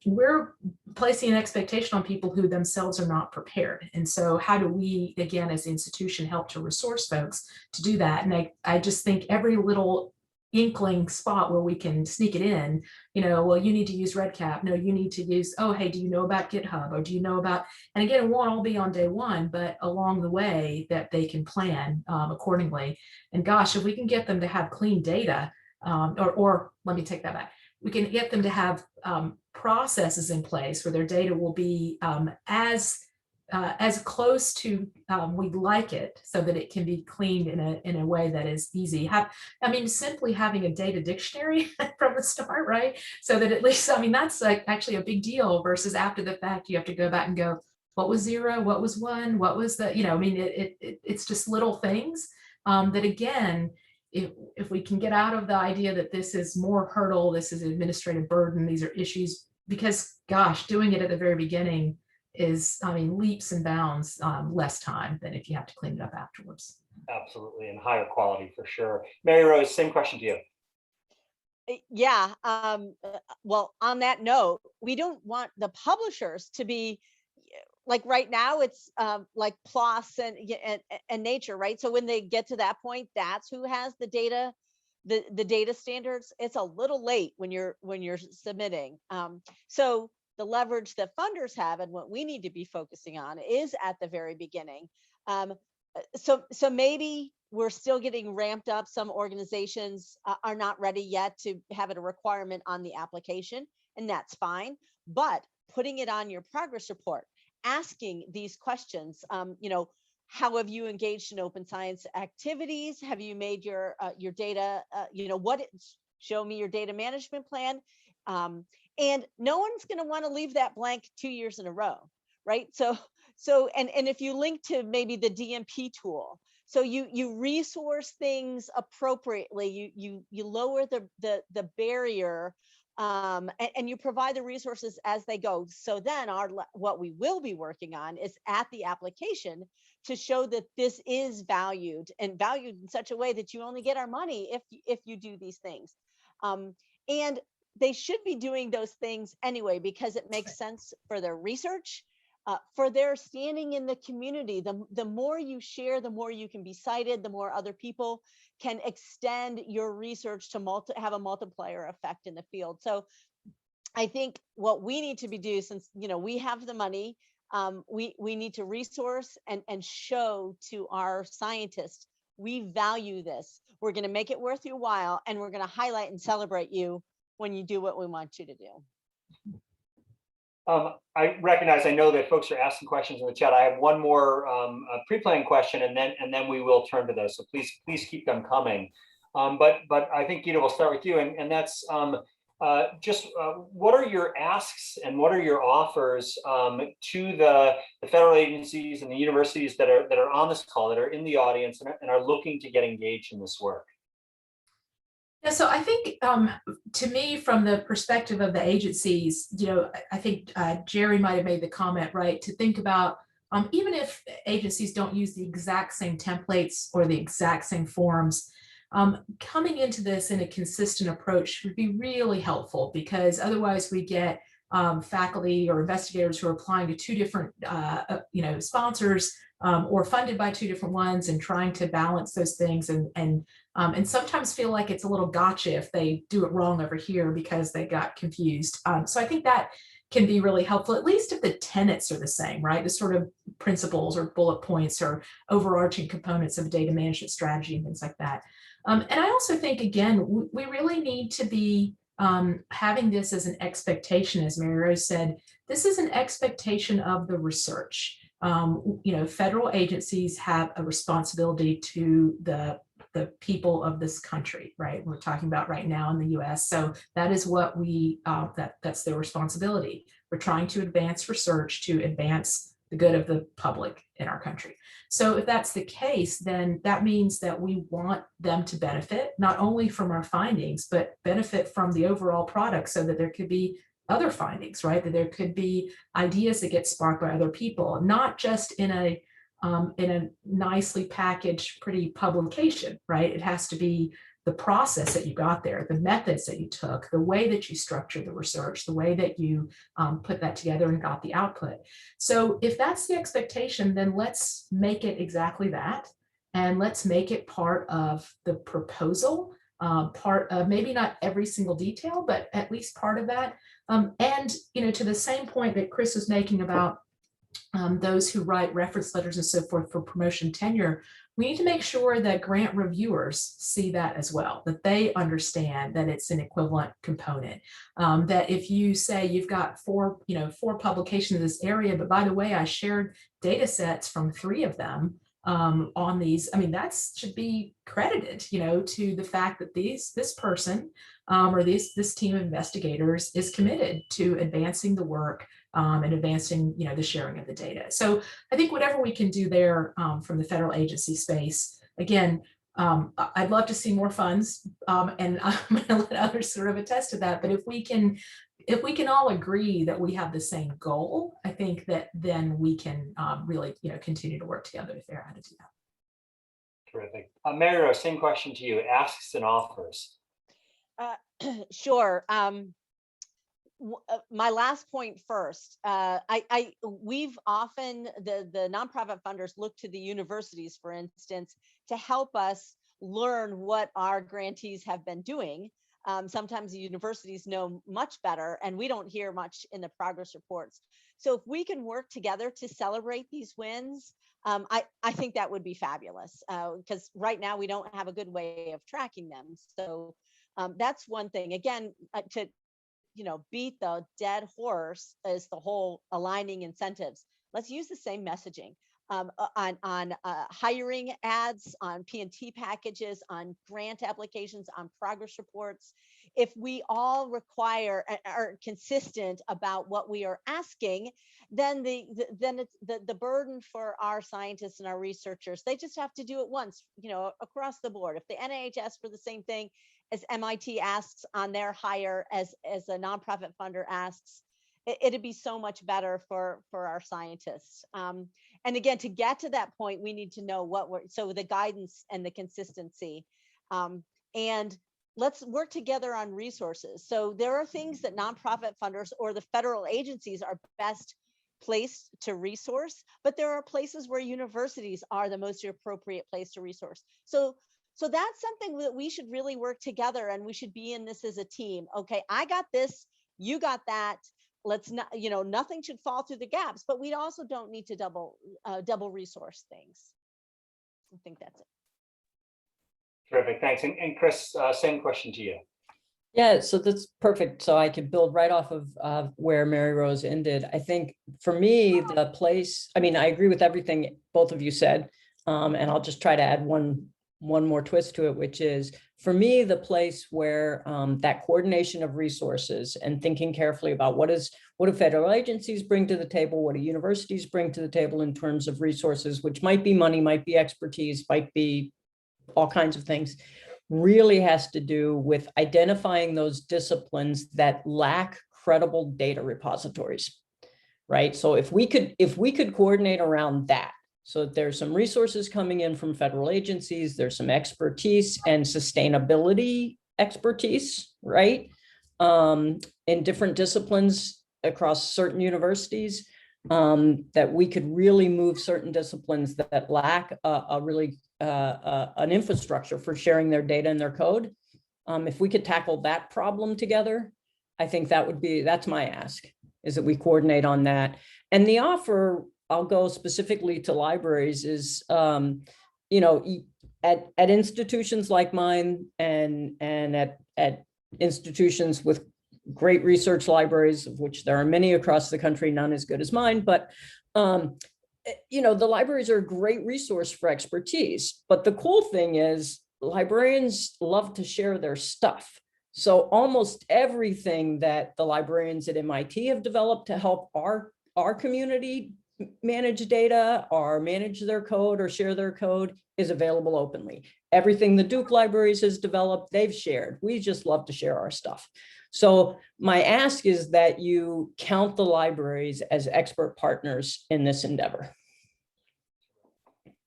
B: we're placing an expectation on people who themselves are not prepared. And so how do we, again, as an institution, help to resource folks to do that? And I just think every little inkling spot where we can sneak it in, well, you need to use REDCap. No, you need to use, oh, hey, do you know about GitHub? Or do you know about, and again, it won't all be on day one, but along the way that they can plan accordingly. And gosh, if we can get them to have clean data, or let me take that back. We can get them to have processes in place where their data will be as close to we'd like it, so that it can be cleaned in a way that is easy. Simply having a data dictionary from the start, right? So that at least, that's like actually a big deal versus after the fact, you have to go back and go, what was 0? What was 1? What was the, it's just little things that again, if we can get out of the idea that this is more hurdle, this is an administrative burden, these are issues, because gosh, doing it at the very beginning is, leaps and bounds less time than if you have to clean it up afterwards.
A: Absolutely, and higher quality for sure. Mary Rose, same question to you.
C: Yeah, well, on that note, we don't want the publishers to be like right now it's like PLOS and Nature, right? So when they get to that point, that's who has the data the data standards, it's a little late when you're submitting. So the leverage that funders have and what we need to be focusing on is at the very beginning. So maybe we're still getting ramped up. Some organizations are not ready yet to have it a requirement on the application, and that's fine. But putting it on your progress report, asking these questions, how have you engaged in open science activities? Have you made your data, show me your data management plan. And no one's going to want to leave that blank 2 years in a row, right? So and if you link to maybe the DMP tool, so you resource things appropriately, you lower the barrier, and you provide the resources as they go. So then what we will be working on is at the application to show that this is valued and valued in such a way that you only get our money if you do these things. And they should be doing those things anyway, because it makes sense for their research, for their standing in the community. The more you share, the more you can be cited, the more other people can extend your research to have a multiplier effect in the field. So I think what we need to do, since we have the money, we need to resource and show to our scientists, we value this. We're going to make it worth your while, and we're going to highlight and celebrate you when you do what we want you to do.
A: I recognize, I know that folks are asking questions in the chat. I have one more pre-planned question, and then we will turn to those. So please keep them coming. But I think, we'll start with you, and that's just what are your asks and what are your offers to the federal agencies and the universities that are on this call, that are in the audience and are looking to get engaged in this work?
B: Yeah, so I think to me, from the perspective of the agencies, I think Jerry might have made the comment, right, to think about even if agencies don't use the exact same templates or the exact same forms, coming into this in a consistent approach would be really helpful, because otherwise we get faculty or investigators who are applying to two different sponsors or funded by two different ones, and trying to balance those things, and sometimes feel like it's a little gotcha if they do it wrong over here because they got confused. So I think that can be really helpful, at least if the tenets are the same, right? The sort of principles or bullet points or overarching components of data management strategy and things like that. And I also think, again, we really need to be having this as an expectation, as Mary Rose said. This is an expectation of the research. Federal agencies have a responsibility to the people of this country, right? We're talking about right now in the US. So that is what that's their responsibility. We're trying to advance research to advance the good of the public in our country. So if that's the case, then that means that we want them to benefit not only from our findings, but benefit from the overall product, so that there could be other findings, right? That there could be ideas that get sparked by other people, not just in a nicely packaged, pretty publication, right? It has to be the process that you got there, the methods that you took, the way that you structured the research, the way that you put that together and got the output. So if that's the expectation, then let's make it exactly that. And let's make it part of the proposal, part of maybe not every single detail, but at least part of that. And to the same point that Chris was making about those who write reference letters and so forth for promotion tenure, we need to make sure that grant reviewers see that as well, that they understand that it's an equivalent component. That if you say you've got four publications in this area, but by the way, I shared data sets from 3 of them on these, that should be credited, to the fact that this person or this team of investigators is committed to advancing the work and advancing, the sharing of the data. So I think whatever we can do there from the federal agency space, again, I'd love to see more funds, and I'm going to let others sort of attest to that. But if we can all agree that we have the same goal, I think that then we can really, continue to work together to figure out how to do that.
A: Terrific. Mary Rose, same question to you, asks and offers.
C: Sure. My last point first, we've often, the nonprofit funders look to the universities, for instance, to help us learn what our grantees have been doing. Sometimes the universities know much better, and we don't hear much in the progress reports. So if we can work together to celebrate these wins, I think that would be fabulous, because right now we don't have a good way of tracking them. So that's one thing. Again, to beat the dead horse is the whole aligning incentives. Let's use the same messaging on hiring ads, on P&T packages, on grant applications, on progress reports. If we all are consistent about what we are asking, then the burden for our scientists and our researchers, they just have to do it once, across the board. If the NIH asks for the same thing as MIT asks on their hire, as a nonprofit funder asks, it'd be so much better for our scientists. And again, to get to that point, we need to know so the guidance and the consistency. And let's work together on resources. So there are things that nonprofit funders or the federal agencies are best placed to resource, but there are places where universities are the most appropriate place to resource. So that's something that we should really work together, and we should be in this as a team. Okay, I got this, you got that. Let's not, nothing should fall through the gaps, but we also don't need to double resource things. I think that's it.
A: Terrific, thanks. And Chris, same question to you.
D: Yeah, so that's perfect. So I could build right off of where Mary Rose ended. I think for me, the place, I agree with everything both of you said, and I'll just try to add one more twist to it, which is, for me, the place where that coordination of resources and thinking carefully about what do federal agencies bring to the table, what do universities bring to the table in terms of resources, which might be money, might be expertise, might be all kinds of things, really has to do with identifying those disciplines that lack credible data repositories, right? So if we could coordinate around that, so there's some resources coming in from federal agencies, there's some expertise and sustainability expertise, right? In different disciplines across certain universities, that we could really move certain disciplines that lack an infrastructure for sharing their data and their code. If we could tackle that problem together, I think that's my ask, is that we coordinate on that. And the offer, I'll go specifically to libraries, is, at institutions like mine and at institutions with great research libraries, of which there are many across the country, none as good as mine, but the libraries are a great resource for expertise. But the cool thing is, librarians love to share their stuff. So almost everything that the librarians at MIT have developed to help our community manage data or manage their code or share their code is available openly. Everything the Duke Libraries has developed, they've shared. We just love to share our stuff. So my ask is that you count the libraries as expert partners in this endeavor.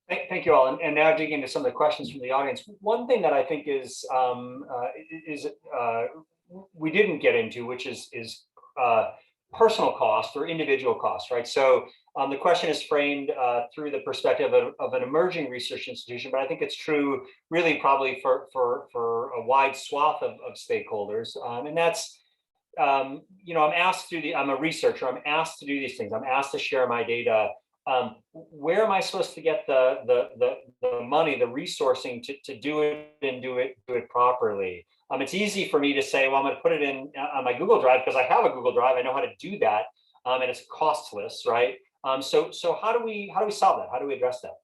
A: Thank you all. And now digging into some of the questions from the audience. One thing that I think is we didn't get into, which is personal cost or individual cost, right? So the question is framed through the perspective of an emerging research institution, but I think it's true really probably for a wide swath of stakeholders. And that's, I'm asked to I'm a researcher, I'm asked to do these things, I'm asked to share my data. Where am I supposed to get the money, the resourcing to do it and do it properly? It's easy for me to say, well, I'm going to put it in on my Google Drive because I have a Google Drive. I know how to do that, and it's costless, right? So how do we solve that? How do we address that?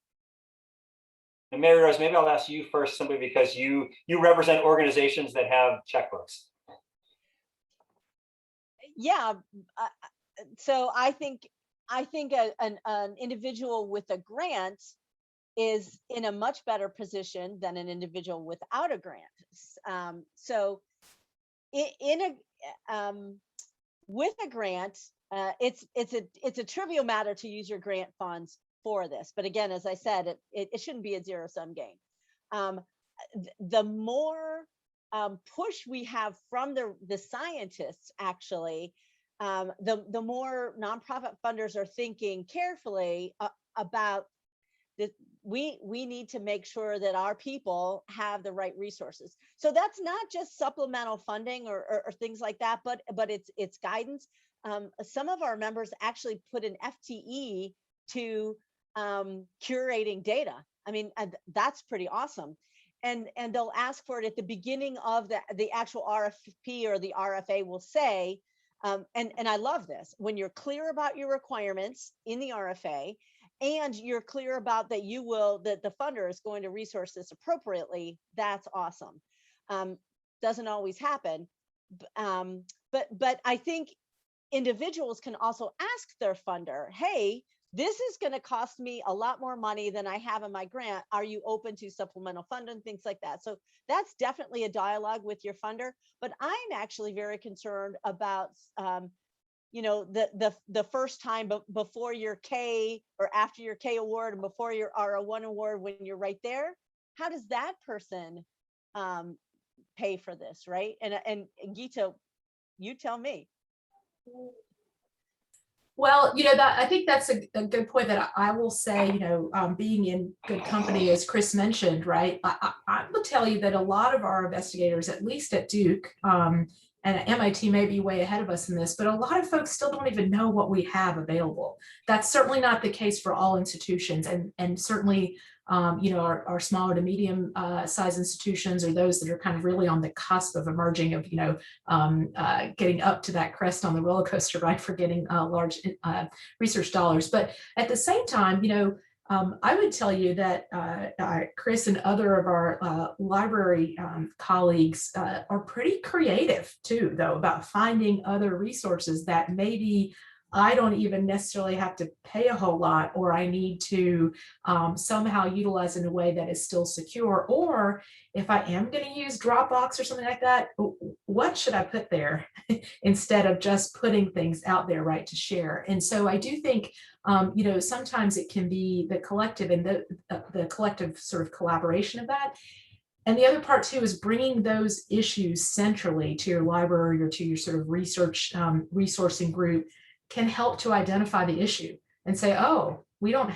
A: And Mary Rose, maybe I'll ask you first, simply because you represent organizations that have checkbooks.
C: Yeah. So I think an individual with a grant is in a much better position than an individual without a grant. So with a grant, it's a trivial matter to use your grant funds for this. But again, as I said, it shouldn't be a zero-sum game. The more push we have from the scientists, actually, the more nonprofit funders are thinking carefully about we need to make sure that our people have the right resources. So that's not just supplemental funding or things like that, but it's guidance. Some of our members actually put an FTE to curating data. I mean, that's pretty awesome. And they'll ask for it at the beginning of the actual RFP, or the RFA will say, and I love this, when you're clear about your requirements in the RFA, and you're clear about that that the funder is going to resource this appropriately, that's awesome. Doesn't always happen. But I think individuals can also ask their funder, hey, this is going to cost me a lot more money than I have in my grant. Are you open to supplemental funding, things like that? So that's definitely a dialogue with your funder. But I'm actually very concerned about, the first time before your K or after your K award and before your R01 award, when you're right there, how does that person pay for this, right? And Geeta, you tell me.
B: Well, that I think that's a good point that I will say, being in good company, as Chris mentioned, right? I will tell you that a lot of our investigators, at least at Duke, and MIT may be way ahead of us in this, but a lot of folks still don't even know what we have available. That's certainly not the case for all institutions, and certainly our smaller to medium size institutions, or those that are kind of really on the cusp of emerging, of getting up to that crest on the roller coaster, right, for getting large research dollars. But at the same time, I would tell you that Chris and other of our library colleagues are pretty creative too, though, about finding other resources that maybe I don't even necessarily have to pay a whole lot, or I need to somehow utilize in a way that is still secure. Or if I am going to use Dropbox or something like that, what should I put there instead of just putting things out there, right, to share? And so I do think, sometimes it can be the collective and the collective sort of collaboration of that. And the other part too is bringing those issues centrally to your library or to your sort of research resourcing group can help to identify the issue and say, oh, we didn't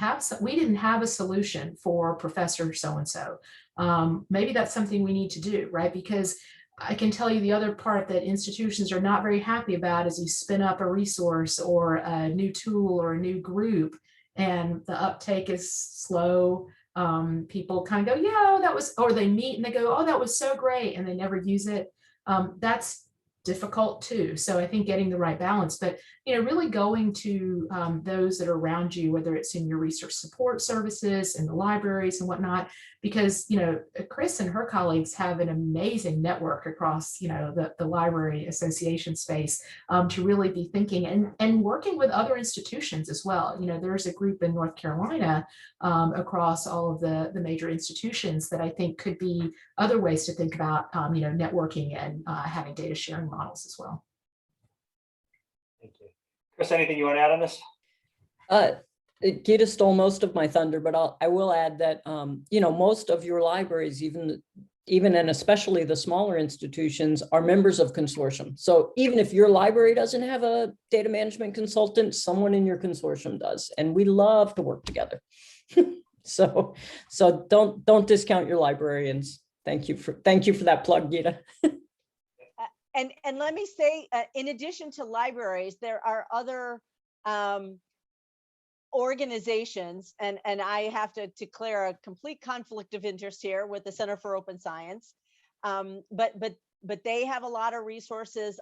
B: have a solution for Professor so-and-so. Maybe that's something we need to do, right? Because I can tell you the other part that institutions are not very happy about is you spin up a resource or a new tool or a new group and the uptake is slow. People kind of go, yeah, that was, or they meet and they go, oh, that was so great, and they never use it. That's difficult too. So I think getting the right balance, but really going to those that are around you, whether it's in your research support services and the libraries and whatnot, because Chris and her colleagues have an amazing network across the library association space to really be thinking and working with other institutions as well. There's a group in North Carolina across all of the major institutions that I think could be other ways to think about networking and having data sharing models as well.
A: Thank you. Chris, anything you want to add on this?
D: Geeta stole most of my thunder, but I will add that most of your libraries, even and especially the smaller institutions, are members of consortium. So even if your library doesn't have a data management consultant, someone in your consortium does, and we love to work together. So don't discount your librarians. Thank you for that plug, Geeta.
C: And let me say, in addition to libraries, there are other organizations, and I have to declare a complete conflict of interest here with the Center for Open Science, but they have a lot of resources.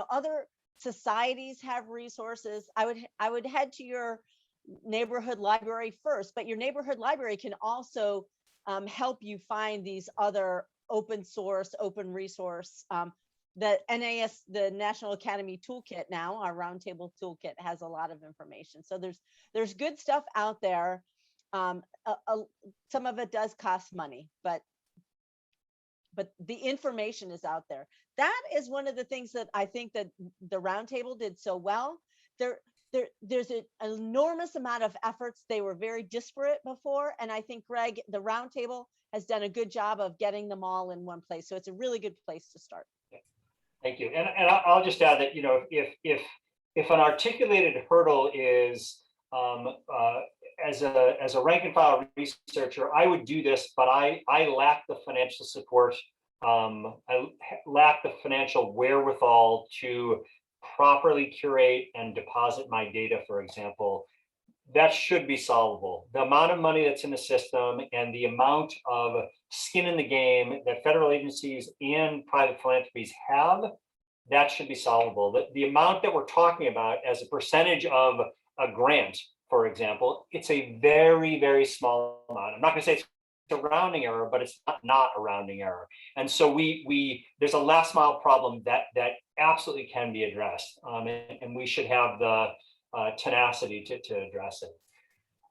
C: Other societies have resources. I would head to your neighborhood library first, but your neighborhood library can also help you find these other open source, open resource. The the National Academy Toolkit now, our Roundtable Toolkit, has a lot of information. So there's good stuff out there. Some of it does cost money, but the information is out there. That is one of the things that I think that the Roundtable did so well. There's an enormous amount of efforts. They were very disparate before, and I think, Greg, the Roundtable has done a good job of getting them all in one place. So it's a really good place to start.
A: Thank you. And I'll just add that, if an articulated hurdle is as a rank and file researcher, I would do this, but I lack the financial support. I lack the financial wherewithal to properly curate and deposit my data, for example. That should be solvable. The amount of money that's in the system and the amount of skin in the game that federal agencies and private philanthropies have, that should be solvable. The amount that we're talking about as a percentage of a grant, for example, it's a very, very small amount. I'm not going to say it's a rounding error, but it's not a rounding error. And so there's a last mile problem that absolutely can be addressed, and we should have the tenacity to address it.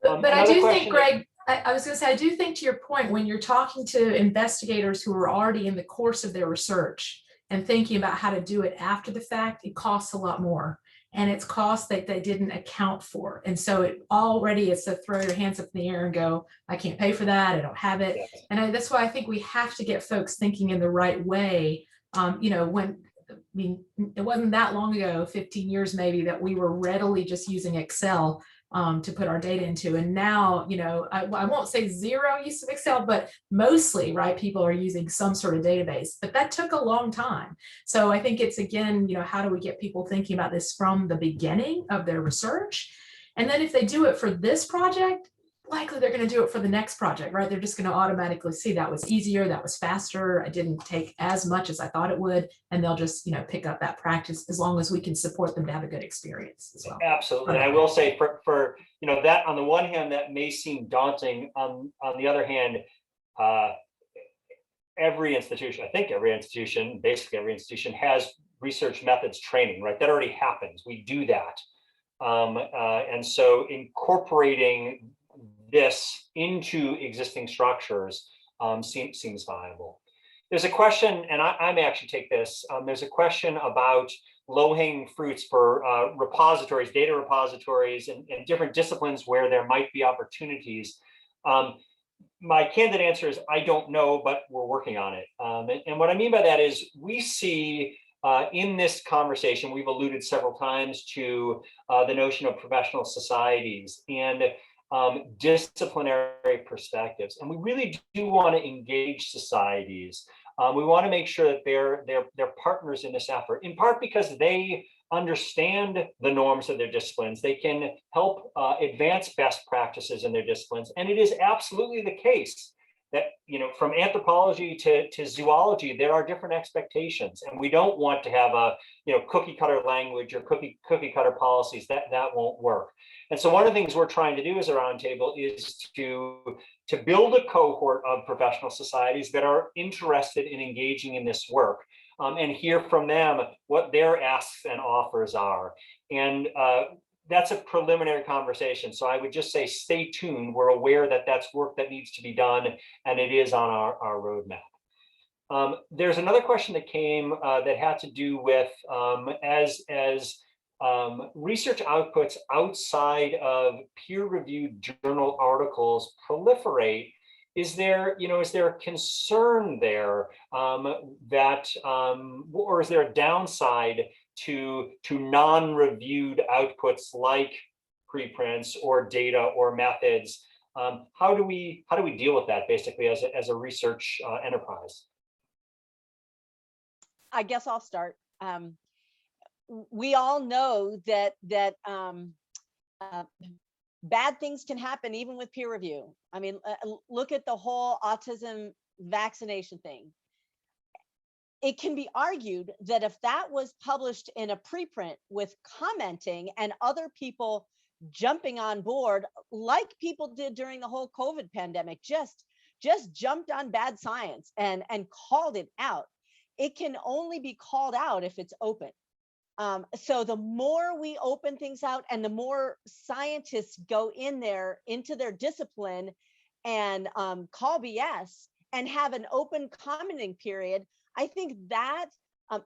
B: But I do think, Greg, I was going to say, I do think, to your point, when you're talking to investigators who are already in the course of their research and thinking about how to do it after the fact, it costs a lot more. And it's costs that they didn't account for. And so it already is to throw your hands up in the air and go, I can't pay for that, I don't have it. Yes. And that's why I think we have to get folks thinking in the right way. It wasn't that long ago, 15 years maybe, that we were readily just using Excel to put our data into. And now, I won't say zero use of Excel, but mostly, right, people are using some sort of database, but that took a long time. So I think it's, again, how do we get people thinking about this from the beginning of their research? And then if they do it for this project, likely they're going to do it for the next project, right? They're just going to automatically see that was easier, that was faster, I didn't take as much as I thought it would, and they'll just, pick up that practice, as long as we can support them to have a good experience as well.
A: Absolutely. And I will say for that, on the one hand, that may seem daunting. On the other hand, every institution, basically every institution has research methods training, right? That already happens. We do that. And so incorporating this into existing structures seems viable. There's a question, and I may actually take this. There's a question about low-hanging fruits for repositories, data repositories, and different disciplines where there might be opportunities. My candid answer is I don't know, but we're working on it. And what I mean by that is we see in this conversation, we've alluded several times to the notion of professional societies and disciplinary perspectives. And we really do want to engage societies. We want to make sure that they're partners in this effort, in part because they understand the norms of their disciplines. They can help advance best practices in their disciplines. And it is absolutely the case that, from anthropology to zoology, there are different expectations, and we don't want to have a, cookie cutter language or cookie cutter policies. That won't work. And so one of the things we're trying to do as a roundtable is to build a cohort of professional societies that are interested in engaging in this work, and hear from them what their asks and offers are. And that's a preliminary conversation. So I would just say, stay tuned. We're aware that that's work that needs to be done, and it is on our roadmap. There's another question that came that had to do with as research outputs outside of peer-reviewed journal articles proliferate, is there a concern there that or is there a downside to non-reviewed outputs like preprints or data or methods? How do we deal with that, basically, as a research enterprise?
C: I guess I'll start. We all know that bad things can happen even with peer review. I mean, look at the whole autism vaccination thing. It can be argued that if that was published in a preprint with commenting and other people jumping on board, like people did during the whole COVID pandemic, just jumped on bad science and called it out, it can only be called out if it's open. So the more we open things out and the more scientists go in there into their discipline and call BS and have an open commenting period, I think that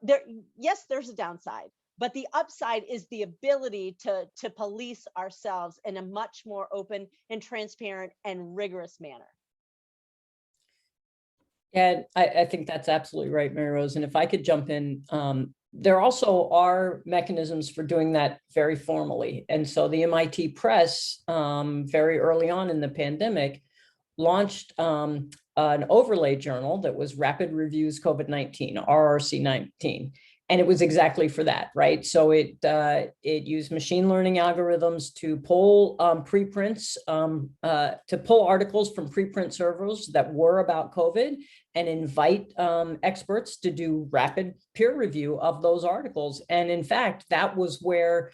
C: there's a downside, but the upside is the ability to police ourselves in a much more open and transparent and rigorous manner.
D: And I think that's absolutely right, Mary Rose. And if I could jump in, there also are mechanisms for doing that very formally. And so the MIT Press, very early on in the pandemic, launched an overlay journal that was Rapid Reviews COVID-19, RRC19. And it was exactly for that, right? So it used machine learning algorithms to pull preprints, to pull articles from preprint servers that were about COVID and invite experts to do rapid peer review of those articles. And in fact, that was where,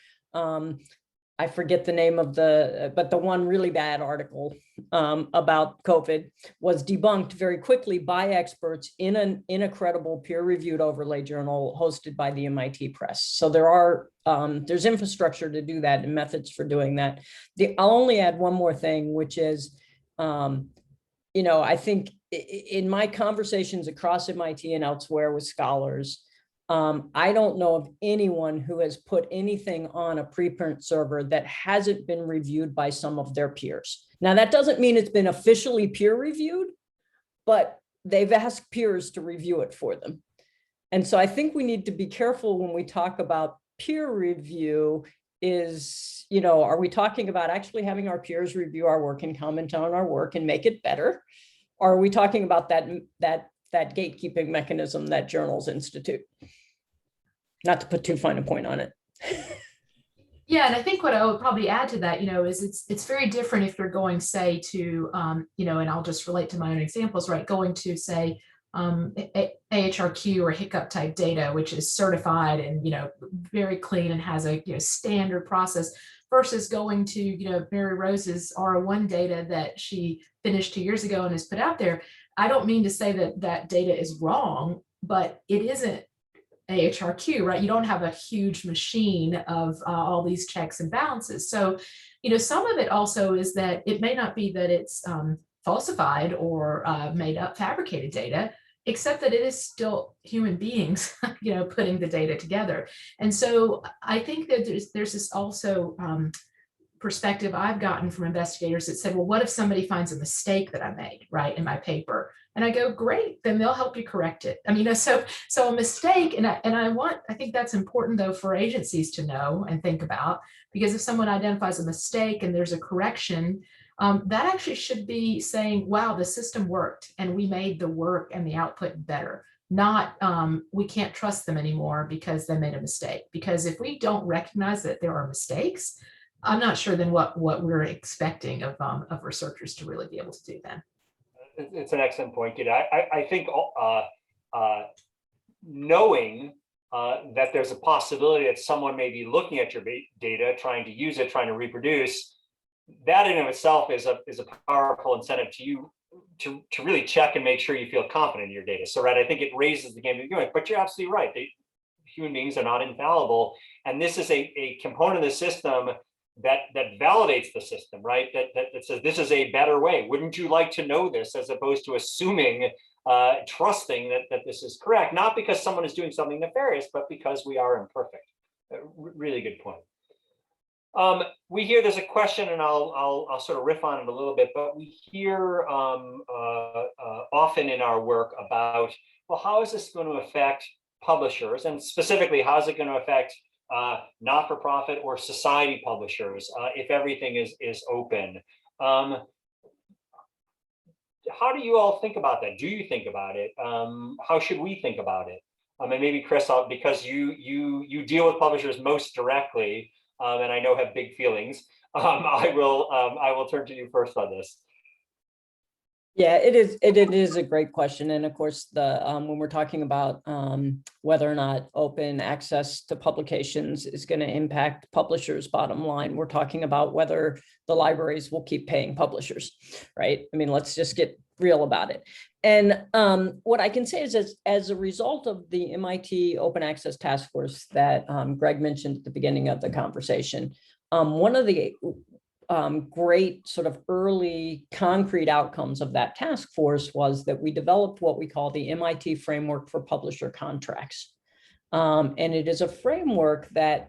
D: I forget the name of but the one really bad article about COVID was debunked very quickly by experts in a credible peer-reviewed overlay journal hosted by the MIT Press. So there's infrastructure to do that and methods for doing that. I'll only add one more thing, which is, I think in my conversations across MIT and elsewhere with scholars, I don't know of anyone who has put anything on a preprint server that hasn't been reviewed by some of their peers. Now, that doesn't mean it's been officially peer reviewed, but they've asked peers to review it for them. And so I think we need to be careful when we talk about peer review is, are we talking about actually having our peers review our work and comment on our work and make it better? Or are we talking about that gatekeeping mechanism that journals institute? Not to put too fine a point on it.
B: Yeah, and I think what I would probably add to that, is it's very different if you're going, say, to, and I'll just relate to my own examples, right? Going to, say, AHRQ or HICCUP type data, which is certified and, very clean and has a standard process, versus going to, Mary Rose's R01 data that she finished 2 years ago and has put out there. I don't mean to say that that data is wrong, but it isn't AHRQ, right? You don't have a huge machine of all these checks and balances. So, some of it also is that it may not be that it's falsified or made up, fabricated data, except that it is still human beings, putting the data together. And so I think that there's this also perspective I've gotten from investigators that said, well, what if somebody finds a mistake that I made, right, in my paper? And I go, great, then they'll help you correct it. I mean, so a mistake, and I think that's important though for agencies to know and think about, because if someone identifies a mistake and there's a correction, that actually should be saying, wow, the system worked and we made the work and the output better. Not we can't trust them anymore because they made a mistake. Because if we don't recognize that there are mistakes, I'm not sure then what we're expecting of researchers to really be able to do then.
A: It's an excellent point, Gita. I think knowing that there's a possibility that someone may be looking at your data, trying to use it, trying to reproduce, that in of itself is a powerful incentive to you to really check and make sure you feel confident in your data. So, right, I think it raises the game of going, but you're absolutely right. Human beings are not infallible, and this is a component of the system that validates the system, right? That says this is a better way. Wouldn't you like to know this, as opposed to assuming, trusting that this is correct, not because someone is doing something nefarious, but because we are imperfect. Really good point. We hear there's a question, and I'll sort of riff on it a little bit, but we hear often in our work about, well, how is this going to affect publishers, and specifically, how is it going to affect not-for-profit or society publishers if everything is open? How do you all think about that? Do you think about it? How should we think about it? And maybe Chris, because you deal with publishers most directly, and I know have big feelings. I will turn to you first on this.
D: Yeah, it is a great question. And of course, when we're talking about whether or not open access to publications is going to impact publishers' bottom line, we're talking about whether the libraries will keep paying publishers, right? I mean, let's just get real about it. And what I can say is, as a result of the MIT Open Access Task Force that Greg mentioned at the beginning of the conversation, one of the great sort of early concrete outcomes of that task force was that we developed what we call the MIT Framework for Publisher Contracts. And it is a framework that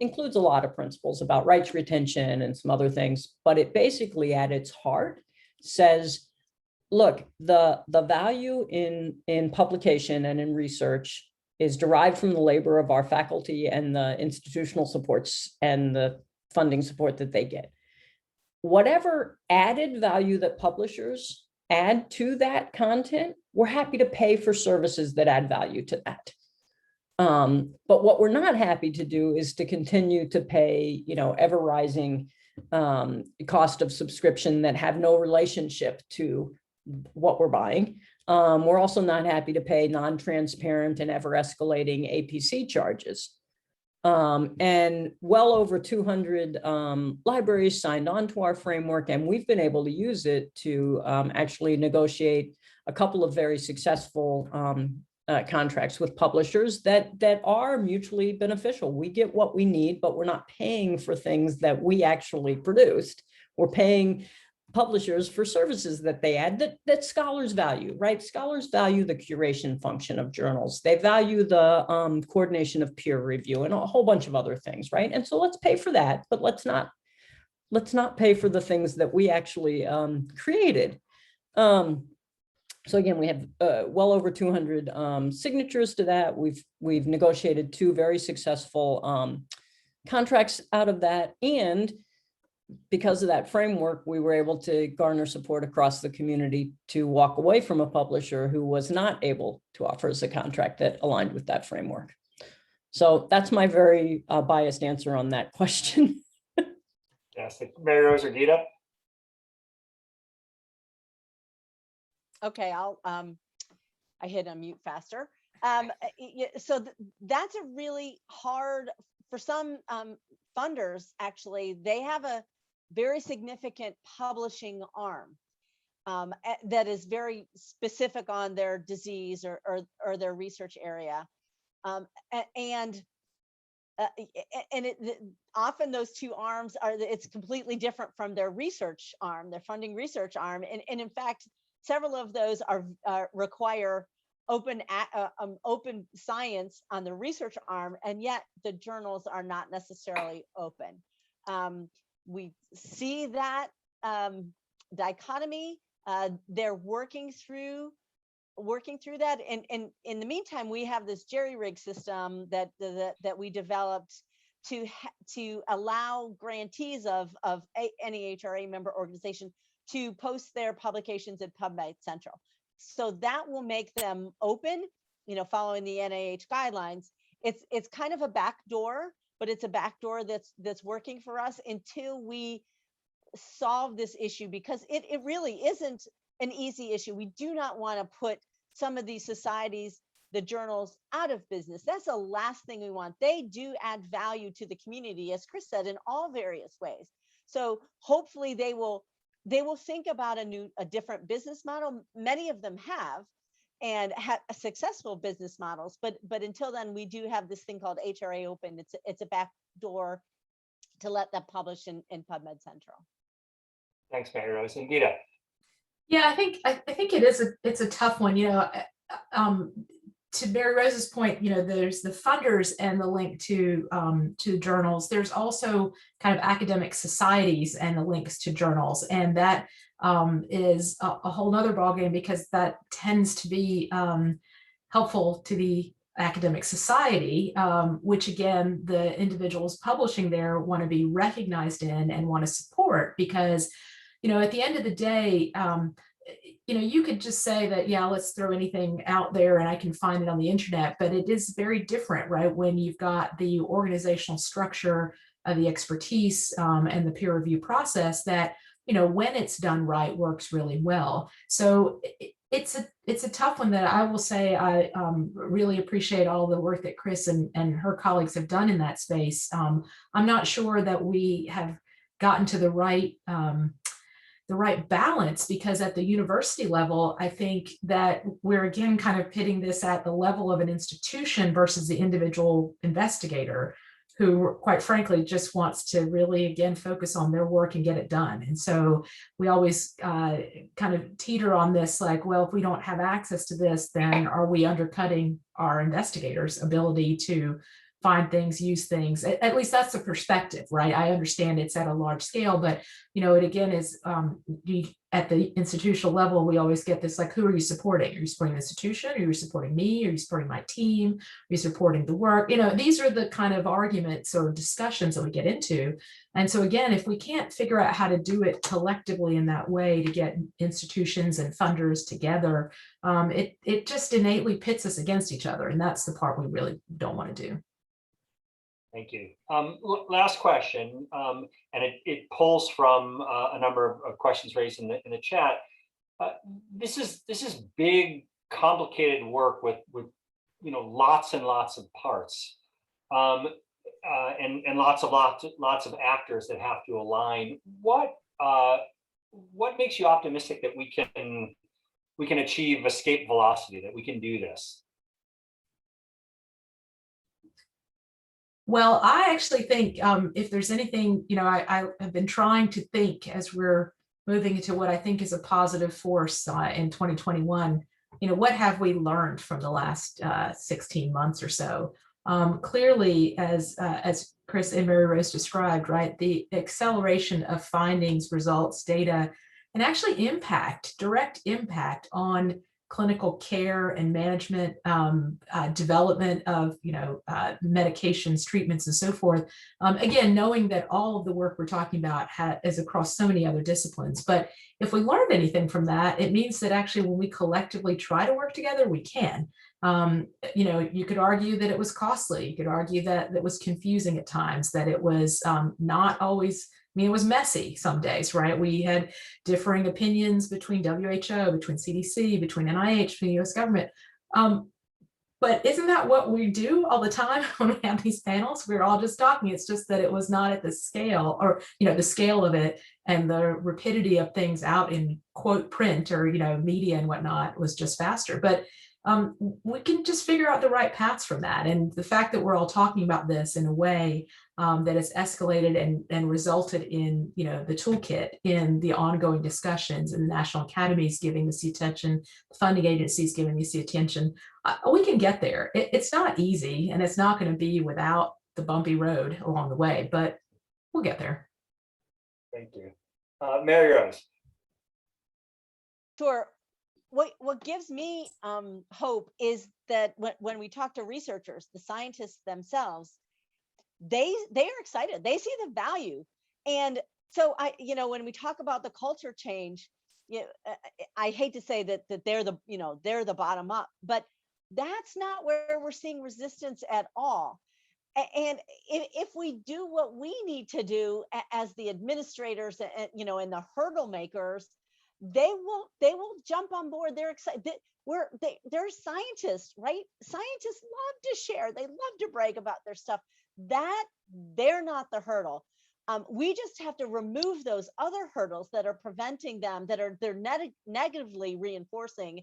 D: includes a lot of principles about rights retention and some other things, but it basically at its heart says, look, the value in publication and in research is derived from the labor of our faculty and the institutional supports and the funding support that they get. Whatever added value that publishers add to that content, we're happy to pay for services that add value to that. But what we're not happy to do is to continue to pay, ever rising cost of subscription that have no relationship to what we're buying. We're also not happy to pay non-transparent and ever escalating APC charges. And well over 200 libraries signed on to our framework, and we've been able to use it to actually negotiate a couple of very successful contracts with publishers that are mutually beneficial. We get what we need, but we're not paying for things that we actually produced. We're paying publishers for services that they add that scholars value, right? Scholars value the curation function of journals. They value the coordination of peer review and a whole bunch of other things, right? And so let's pay for that, but let's not pay for the things that we actually created. So again, we have well over 200 signatures to that. We've negotiated 2 very successful contracts out of that, and because of that framework, we were able to garner support across the community to walk away from a publisher who was not able to offer us a contract that aligned with that framework. So that's my very biased answer on that question.
A: Yes, Mary Rose or Gita?
C: Okay, I hit unmute faster. So that's a really hard, for some funders, actually, they have a very significant publishing arm that is very specific on their disease or their research area. Often those 2 arms it's completely different from their research arm, their funding research arm. And in fact, several of those require open science on the research arm, and yet the journals are not necessarily open. We see that dichotomy. They're working through that, and in the meantime, we have this jerry-rig system that we developed to allow grantees of any HRA member organization to post their publications at PubMed Central. So that will make them open, following the NIH guidelines. It's kind of a back door, but it's a back door that's working for us until we solve this issue, because it really isn't an easy issue. We do not want to put some of these societies, the journals, out of business. That's the last thing we want. They do add value to the community, as Chris said, in all various ways. So hopefully they will think about a different business model. Many of them have, and have successful business models, but until then, we do have this thing called HRA Open. It's a back door to let them publish in PubMed Central.
A: Thanks, Mary Rose. And Gita?
B: Yeah, I think it's a tough one. To Mary Rose's point, there's the funders and the link to journals. There's also kind of academic societies and the links to journals, and that is a whole nother ballgame, because that tends to be helpful to the academic society, which again, the individuals publishing there want to be recognized in and want to support, because at the end of the day, you could just say that, yeah, let's throw anything out there and I can find it on the internet, but it is very different, right? When you've got the organizational structure of the expertise and the peer review process that, when it's done right, works really well. So it's a tough one that I will say I really appreciate all the work that Chris and her colleagues have done in that space. I'm not sure that we have gotten to the right balance, because at the university level, I think that we're again kind of pitting this at the level of an institution versus the individual investigator, who quite frankly just wants to really again focus on their work and get it done. And so we always kind of teeter on this, like, well, if we don't have access to this, then are we undercutting our investigators' ability to find things, use things. At least that's the perspective, right? I understand it's at a large scale, but it again is at the institutional level, we always get this like, who are you supporting? Are you supporting the institution? Are you supporting me? Are you supporting my team? Are you supporting the work? These are the kind of arguments or discussions that we get into. And so again, if we can't figure out how to do it collectively in that way to get institutions and funders together, it just innately pits us against each other. And that's the part we really don't want to do.
A: Thank you. Last question, and it pulls from a number of questions raised in the chat. This is big, complicated work with lots and lots of parts, and lots of actors that have to align. What makes you optimistic that we can achieve escape velocity, that we can do this?
B: Well, I actually think if there's anything, I have been trying to think as we're moving into what I think is a positive force in 2021, what have we learned from the last 16 months or so? Clearly, as Chris and Mary Rose described, right, the acceleration of findings, results, data, and actually direct impact on clinical care and management, development of medications, treatments, and so forth. Again, knowing that all of the work we're talking about is across so many other disciplines. But if we learned anything from that, it means that actually when we collectively try to work together, we can. You could argue that it was costly. You could argue that it was confusing at times, that it was not always. It was messy some days, right? We had differing opinions between WHO, between CDC, between NIH, between the US government. But isn't that what we do all the time when we have these panels? We're all just talking. It's just that it was not at the scale, or the scale of it and the rapidity of things out in quote print or media and whatnot was just faster. But we can just figure out the right paths from that. And the fact that we're all talking about this in a way that has escalated and resulted in, the toolkit, in the ongoing discussions, and the National Academies giving this the attention, funding agencies giving this the attention, we can get there. It's not easy, and it's not going to be without the bumpy road along the way, but we'll get there.
A: Thank you. Mary Rose.
C: Sure. What gives me hope is that when we talk to researchers, the scientists themselves, they are excited. They see the value. And so when we talk about the culture change, I hate to say that they're the bottom up, but that's not where we're seeing resistance at all. And if we do what we need to do as the administrators and the hurdle makers, they will jump on board. They're excited. They're scientists, right? Scientists love to share. They love to brag about their stuff. That they're not the hurdle. We just have to remove those other hurdles that are preventing them, they're negatively reinforcing,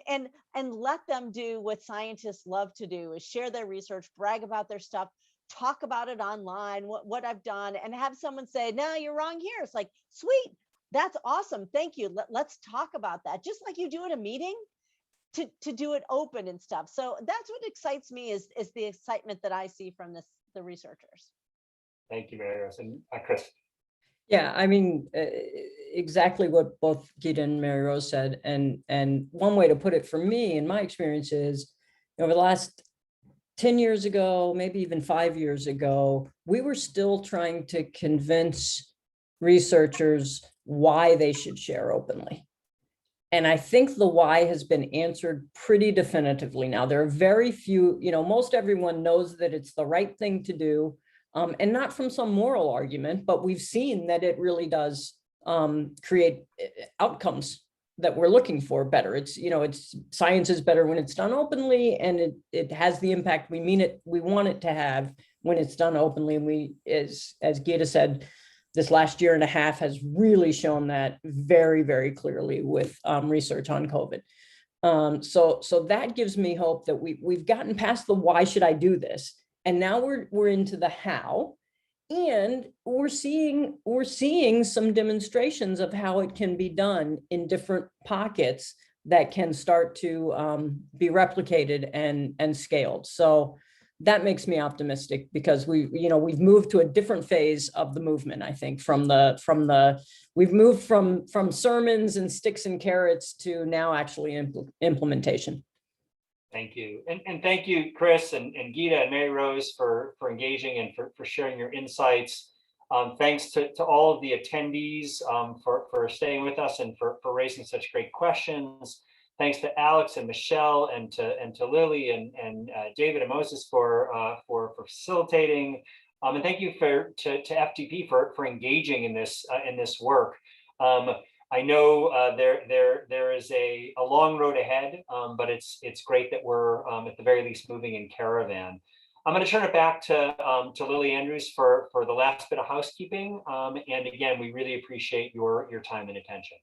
C: and let them do what scientists love to do, is share their research, brag about their stuff, talk about it online, what I've done, and have someone say, no, you're wrong here. It's like, sweet. That's awesome. Thank you. Let's talk about that. Just like you do at a meeting, to do it open and stuff. So that's what excites me is the excitement that I see from the researchers.
A: Thank you, Mary Rose. And Chris.
D: Yeah, exactly what both Gita and Mary Rose said. And one way to put it for me, in my experience, is over the last 10 years ago, maybe even 5 years ago, we were still trying to convince researchers why they should share openly. And I think the why has been answered pretty definitively now. There are very few, most everyone knows that it's the right thing to do, and not from some moral argument, but we've seen that it really does create outcomes that we're looking for better. It's science is better when it's done openly, and it has the impact we want it to have when it's done openly. And we, as Gita said, this last year and a half has really shown that very, very clearly with research on COVID. So that gives me hope that we've gotten past the why should I do this, and now we're into the how, and we're seeing some demonstrations of how it can be done in different pockets that can start to be replicated and scaled. So that makes me optimistic because we've moved to a different phase of the movement. I think we've moved from sermons and sticks and carrots to now actually implementation.
A: Thank you. And thank you, Chris and Gita and Mary Rose for engaging and for sharing your insights. Thanks to all of the attendees for staying with us and for raising such great questions. Thanks to Alex and Michelle and to Lily and David and Moses for facilitating. And thank you to FDP for engaging in this work. I know there is a long road ahead, but it's great that we're at the very least moving in caravan. I'm going to turn it back to Lily Andrews for the last bit of housekeeping. And again, we really appreciate your time and attention.